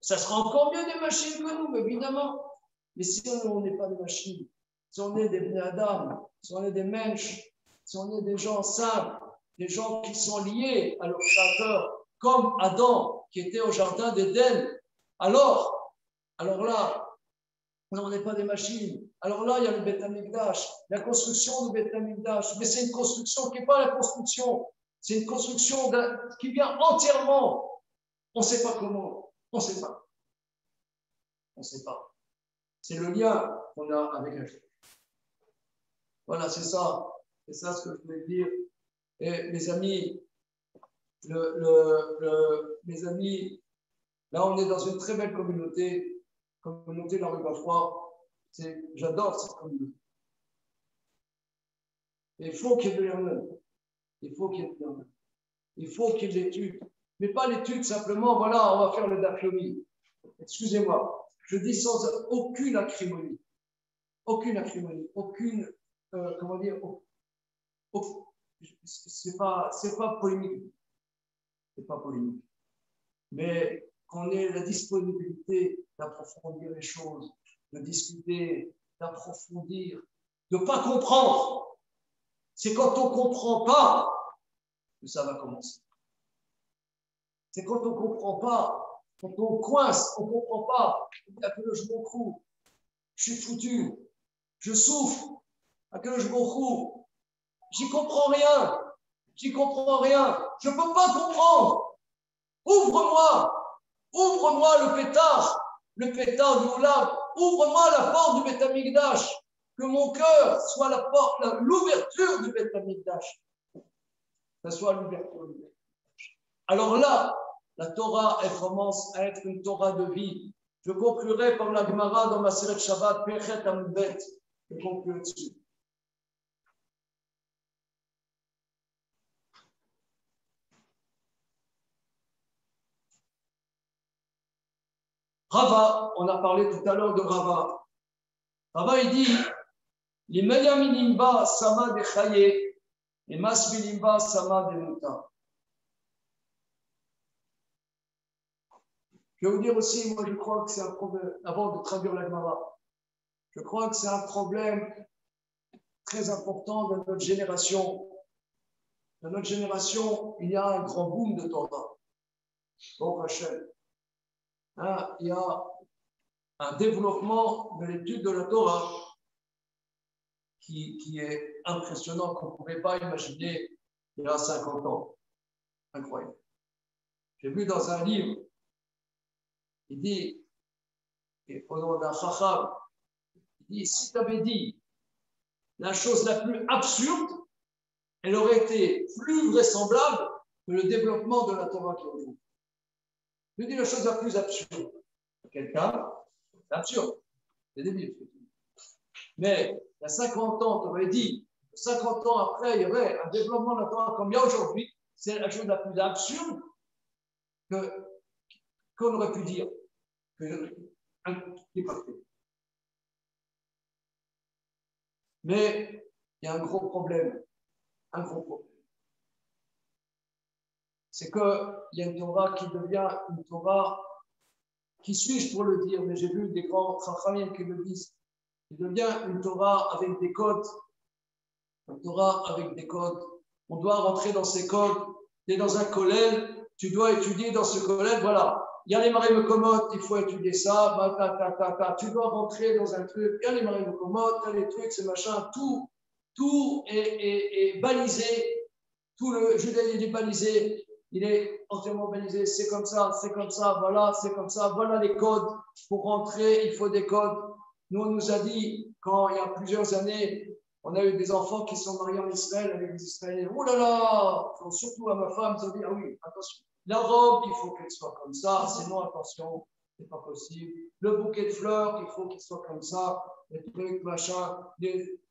ça sera encore mieux des machines que nous, évidemment. Mais si on n'est pas des machines, si on est des Bnei Adam, si on est des mensch, si on est des gens simples, des gens qui sont liés à leur Créateur, comme Adam qui était au jardin d'Éden, alors là, on n'est pas des machines. Alors là, il y a le Beth Amikdash, la construction du Beth Amikdash, mais c'est une construction qui n'est pas la construction, c'est une construction qui vient entièrement. On ne sait pas comment, on ne sait pas. On ne sait pas. C'est le lien qu'on a avec Hachem. Voilà, c'est ça. C'est ça ce que je voulais dire. Et mes amis, mes amis, Là, on est dans une très belle communauté de la rue Bafroid. J'adore cette communauté. Et il faut qu'il y ait de l'erreur. Il faut qu'il y ait de l'erreur. Il faut qu'il y ait l'étude. Mais pas l'étude simplement, voilà, on va faire le daplomi. Excusez-moi, je dis sans aucune acrimonie. Aucune acrimonie. Aucune, comment dire, c'est pas polémique. C'est pas polémique. Mais qu'on ait la disponibilité d'approfondir les choses, de discuter, d'approfondir, de ne pas comprendre. C'est quand on ne comprend pas que ça va commencer. C'est quand on ne comprend pas, quand on coince, on ne comprend pas. Je m'en je suis foutu, je souffre, je m'en j'y comprends rien, je ne peux pas comprendre. Ouvre-moi le pétard du Olam, ouvre-moi la porte du Beth Amikdash, que mon cœur soit la porte, l'ouverture du Beth Amikdash. Que ce soit l'ouverture du Beth Amikdash. Alors là, la Torah, elle commence à être une Torah de vie. Je conclurai par la Gemara dans ma Maseret Shabbat, Pechet Amubet. Je conclurai dessus. Rava, on a parlé tout à l'heure de Rava. Rava, il dit les Meyaminimba Sama de Chaye et Masbilimba Sama de Muta. Je vais vous dire aussi, moi je crois que c'est un problème, avant de traduire la Gemara, je crois que c'est un problème très important de notre génération. Dans notre génération, il y a un grand boom de Torah. Bon, Rachel. Il y a un développement de l'étude de la Torah qui est impressionnant, qu'on ne pouvait pas imaginer il y a 50 ans. Incroyable. J'ai vu dans un livre, il dit, et au nom d'un chacham, il dit, si tu avais dit la chose la plus absurde, elle aurait été plus vraisemblable que le développement de la Torah qui est aujourd'hui. Je dis la chose la plus absurde. Quelqu'un, c'est absurde, c'est débile. Mais il y a 50 ans, tu aurais dit, 50 ans après, il y aurait un développement de la Torah comme il y a aujourd'hui, c'est la chose la plus absurde qu'on aurait pu dire. Mais il y a un gros problème. C'est qu'il y a une Torah qui devient une Torah, qui suis-je pour le dire, mais j'ai vu des grands chachamim qui le disent, qui devient une Torah avec des codes. Une Torah avec des codes. On doit rentrer dans ces codes. Tu es dans un collège, tu dois étudier dans ce collège, voilà. Il y a les marées mekomot, il faut étudier ça, tu dois rentrer dans un truc, il y a les marées mekomot, il y a les trucs, ces machins, tout est balisé, tout le judaïsme est balisé, il est entièrement balisé, c'est comme ça, voilà, c'est comme ça, voilà les codes. Pour rentrer, il faut des codes. Nous, on nous a dit, quand il y a plusieurs années, on a eu des enfants qui sont mariés en Israël avec des Israéliens. Oh là là, surtout à ma femme, ils ont dit, ah oui, attention, la robe, il faut qu'elle soit comme ça, sinon, attention, c'est pas possible. Le bouquet de fleurs, il faut qu'il soit comme ça, les trucs, machin, des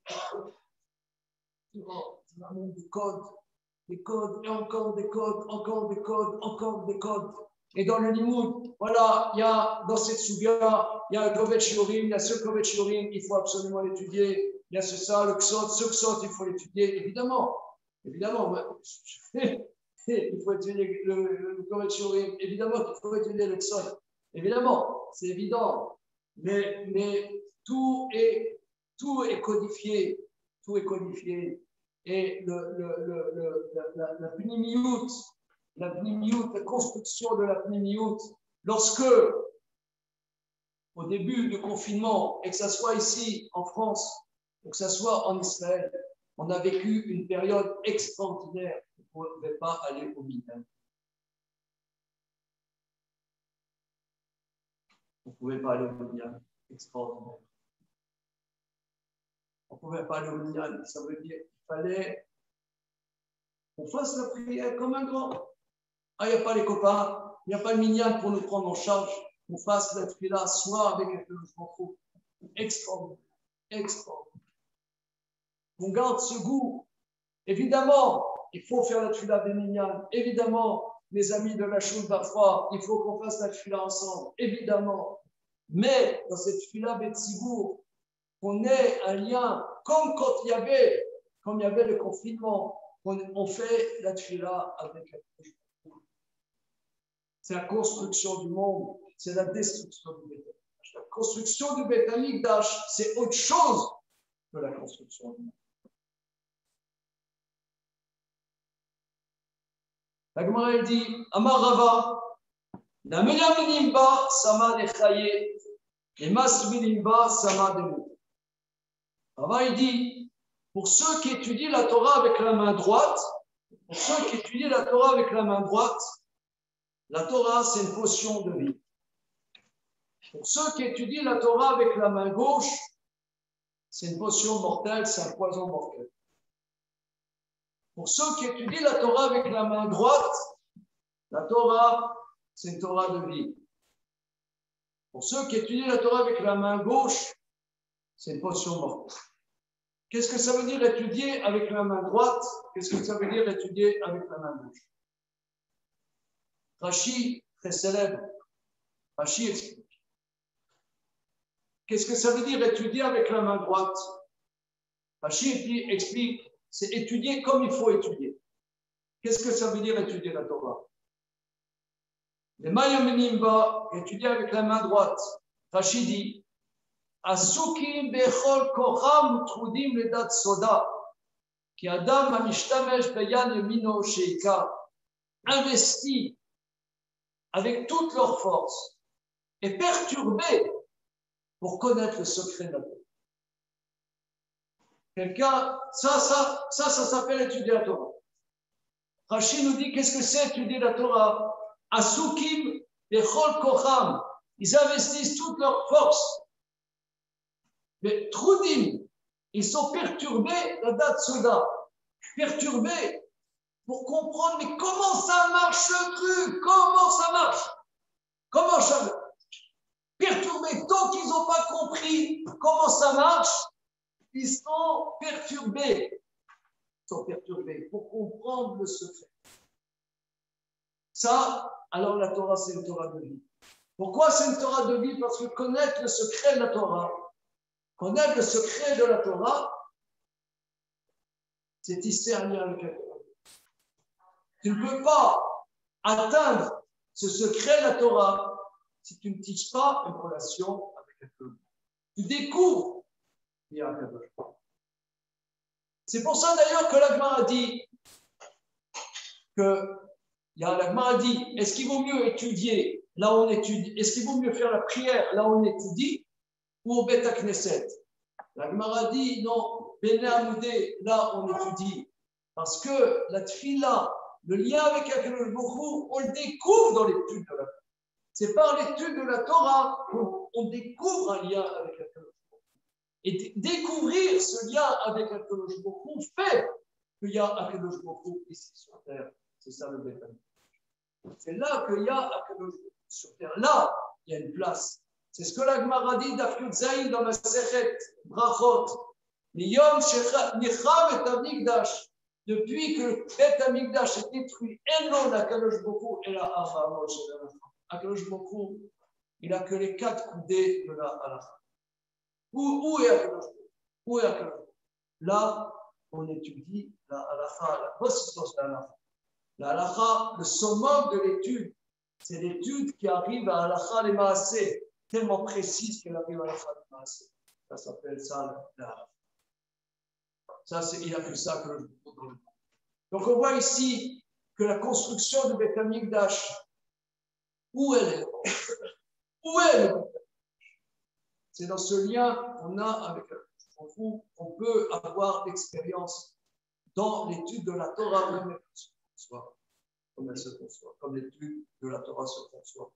codes, et encore des codes, encore des codes, encore des codes. Et dans le limoud, voilà, il y a dans cette souga, il y a un kovet shiurim, il y a ce kovet shiurim, il faut absolument l'étudier. Il y a le ksot, ce ksot, il faut l'étudier, évidemment. Il faut étudier le kovet shiurim, évidemment qu'il faut étudier le ksot. Évidemment, c'est évident. Mais tout est codifié. Tout est codifié. Et la pnimiout, la construction de la pnimiout, lorsque, au début du confinement, et que ce soit ici en France, ou que ce soit en Israël, on a vécu une période extraordinaire. On ne pouvait pas aller au minyan. On ne pouvait pas aller au minyan. Extraordinaire. On ne pouvait pas aller au minyan. Ça veut dire qu'il fallait qu'on fasse la prière comme un grand. Ah, il n'y a pas les copains. il n'y a pas de minyan pour nous prendre en charge, qu'on fasse la tefila soit avec un logement extraordinaire, extraordinaire. On garde ce goût. Évidemment, il faut faire la tefila des minyan. Évidemment, les amis de la Choule Bafra, il faut qu'on fasse la tefila ensemble. Évidemment. Mais dans cette tefila Betsibour, qu'on ait un lien, comme quand il y avait le confinement, on fait la tefila avec la tefila. C'est la construction du monde, c'est la destruction du Beth Amikdash. La construction du Beth Amikdash, c'est autre chose que la construction du monde. La Gemara elle dit, Amar Rava, la Minimba, Sama de Chaye, et Mas Minimba, Sama de Mou. Rava il dit, pour ceux qui étudient la Torah avec la main droite, la Torah, c'est une potion de vie. Pour ceux qui étudient la Torah avec la main gauche, c'est une potion mortelle, c'est un poison mortel. Pour ceux qui étudient la Torah avec la main droite, la Torah, c'est une Torah de vie. Pour ceux qui étudient la Torah avec la main gauche, c'est une potion mortelle. Qu'est-ce que ça veut dire étudier avec la main droite? Qu'est-ce que ça veut dire étudier avec la main gauche? Rashi, très célèbre, Rashi explique. Qu'est-ce que ça veut dire étudier avec la main droite? Rashi explique, c'est étudier comme il faut étudier. Qu'est-ce que ça veut dire étudier la Torah? Les Mayamenimba, étudier avec la main droite. Rashi dit, Asukim bechol kocham utrudim ledat soda, ki adam amishtamesh beyan yemino sheika, investi avec toute leur force et perturbés pour connaître le secret de la Torah. Quelqu'un, ça s'appelle étudier la Torah. Rashi nous dit qu'est-ce que c'est étudier la Torah? Asukim bechol kocham, ils investissent toute leur force. Mais Troudim, ils sont perturbés, la date soda, perturbés pour comprendre, mais comment ça marche le truc? Comment ça marche? Comment ça marche? Perturbés, tant qu'ils n'ont pas compris comment ça marche, ils sont perturbés. Ils sont perturbés pour comprendre le secret. Ça, alors la Torah, c'est une Torah de vie. Pourquoi c'est une Torah de vie? Parce que connaître le secret de la Torah, connaître le secret de la Torah, c'est tisser un lien avec la Torah. Tu ne peux pas atteindre ce secret de la Torah si tu ne tisses pas une relation avec la Torah. Tu découvres il y a un Torah. C'est pour ça d'ailleurs que l'Agma a dit est-ce qu'il vaut mieux étudier là où on étudie, est-ce qu'il vaut mieux faire la prière là où on étudie ou au Beth Knesset? La Gemara dit non, Bene Amoudé, là on étudie. Parce que la tfila, le lien avec Akadosh Baruch Hu, on le découvre dans l'étude de la Torah. C'est par l'étude de la Torah qu'on découvre un lien avec Akadosh Baruch Hu. Et découvrir ce lien avec Akadosh Baruch Hu fait qu'il y a Akadosh Baruch Hu ici sur terre. C'est ça le Beth Amikdash. C'est là qu'il y a Akadosh Baruch Hu sur terre. Là, il y a une place. C'est ce que la Gemara dit d'Afyud Zaïn dans la Sechet Brachot. Miyom Nicham et Amikdash. Depuis que le Beth Amikdash est détruit, et non la Kadosh Baruch Hu et la Aramot. Akadosh Baruch Hu, il n'a que les 4 coudées de la Halakha. Où est Akadosh Baruch Hu? Où est Akadosh Baruch Hu? Là, on étudie la Halakha, la consistance de la Halakha. La Halakha, le summum de l'étude, c'est l'étude qui arrive à Halakha les Maaseh, tellement précise qu'elle arrive à Halakha les Maaseh. Ça s'appelle ça la Halakha. Ça, il n'y a que ça que je vous donne. Donc, on voit ici que la construction du Beth Amikdash, où elle est? Où est le Beth Amikdash? C'est dans ce lien qu'on a avec la Torah. On peut avoir l'expérience dans l'étude de la Torah comme elle se conçoit, comme l'étude de la Torah se conçoit.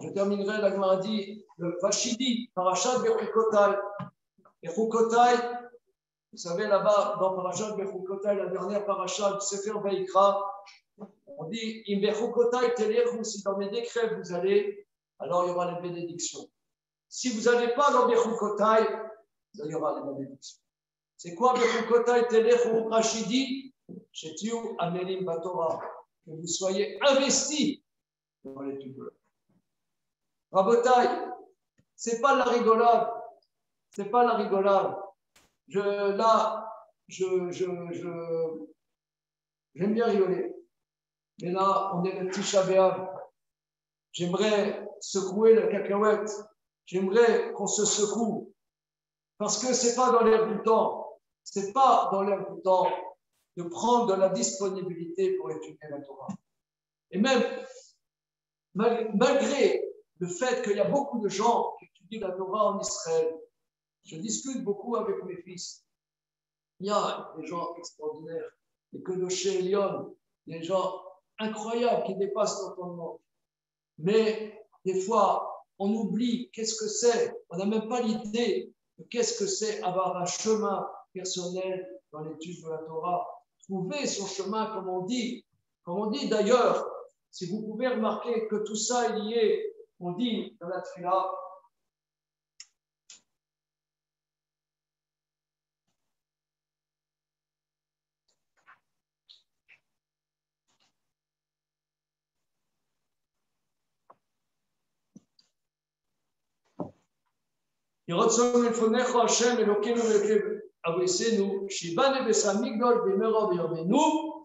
Je terminerai, la Gemara dit, le Vashidi, Parashat Bechukotai. Bechukotai, vous savez, là-bas, dans Parashat Bechukotai, la dernière Parashat du Sefer Vayikra, on On dit, si dans mes décrets vous allez, alors il y aura les bénédictions. Si vous n'allez pas dans Bechukotai, il y aura les bénédictions. C'est quoi Bechukotai Telechu Rachidi? Shetiu Amelim Batora. Que vous soyez investis dans l'étude de la Torah. Rabotai, c'est pas la rigolade. C'est pas la rigolade. J'aime bien rigoler. Mais là, on est le Tisha B'Av. J'aimerais secouer la cacahuète. J'aimerais qu'on se secoue. Parce que c'est pas dans l'air du temps. C'est pas dans l'air du temps de prendre de la disponibilité pour étudier la Torah. Et même, malgré le fait qu'il y a beaucoup de gens qui étudient la Torah en Israël, je discute beaucoup avec mes fils. Il y a des gens extraordinaires, des Kedoshé Elion, des gens incroyables qui dépassent l'entendement. Mais des fois, on oublie qu'est-ce que c'est. On n'a même pas l'idée de qu'est-ce que c'est avoir un chemin personnel dans l'étude de la Torah. Trouver son chemin, comme on dit. Comme on dit d'ailleurs, si vous pouvez remarquer que tout ça est lié, on dit dans la Tfila, Yirotson lefonecho Hashem Elokeinu Avosenu Shibane Besamigdol Bimero B'Yomenu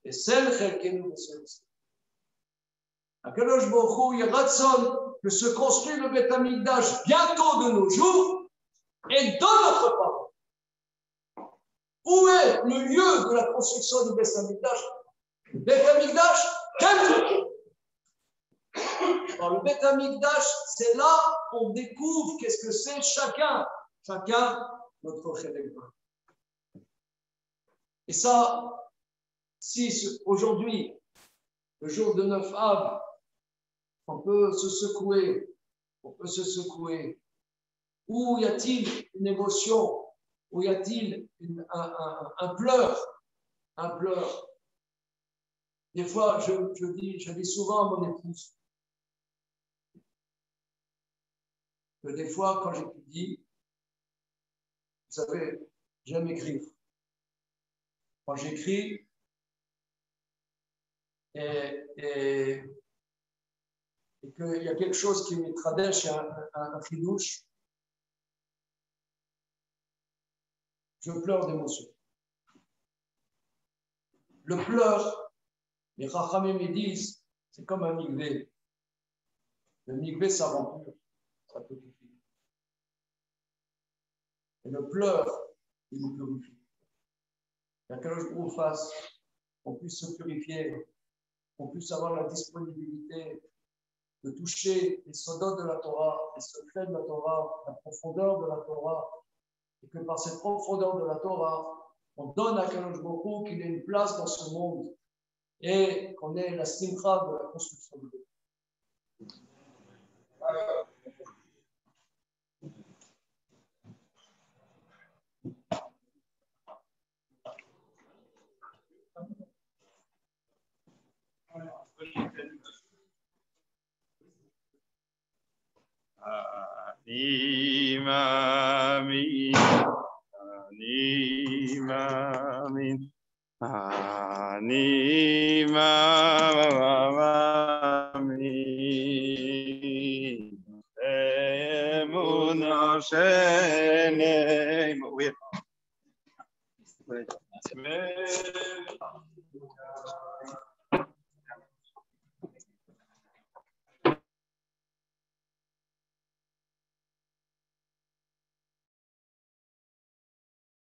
Esel Chelkenu B'Sel. Akadosh Baruch Hu Yirotson que se construit le Beth Amikdash bientôt de nos jours et dans notre part. Où est le lieu de la construction du Beth Amikdash? Le Beth Amikdash, quel dans le Beth Amikdash, c'est là qu'on découvre qu'est-ce que c'est chacun notre Chelek. Et ça, si aujourd'hui, le jour de 9 Av, on peut se secouer, où y a-t-il une émotion, où y a-t-il un pleur? Des fois, je dis souvent à mon épouse, que des fois, quand j'étudie, vous savez, j'aime écrire. Quand j'écris, et qu'il y a quelque chose qui me tradèche, un fidouche, je pleure d'émotion. Le pleur, les Chachamim me disent, c'est comme un migvé. Le migvé, ça rend pur, ça purifie. Et le pleur, il nous purifie. Il y a quelque chose qu'on fasse, qu'on puisse se purifier, qu'on puisse avoir la disponibilité de toucher les soldats de la Torah, les secrets de la Torah, la profondeur de la Torah, et que par cette profondeur de la Torah, on donne à Kadosh Baruch Hu qu'il ait une place dans ce monde et qu'on ait la simcha de la construction de Dieu. Ani Maamin, Ani Maamin, Ani Maamin, Emunah Shenei.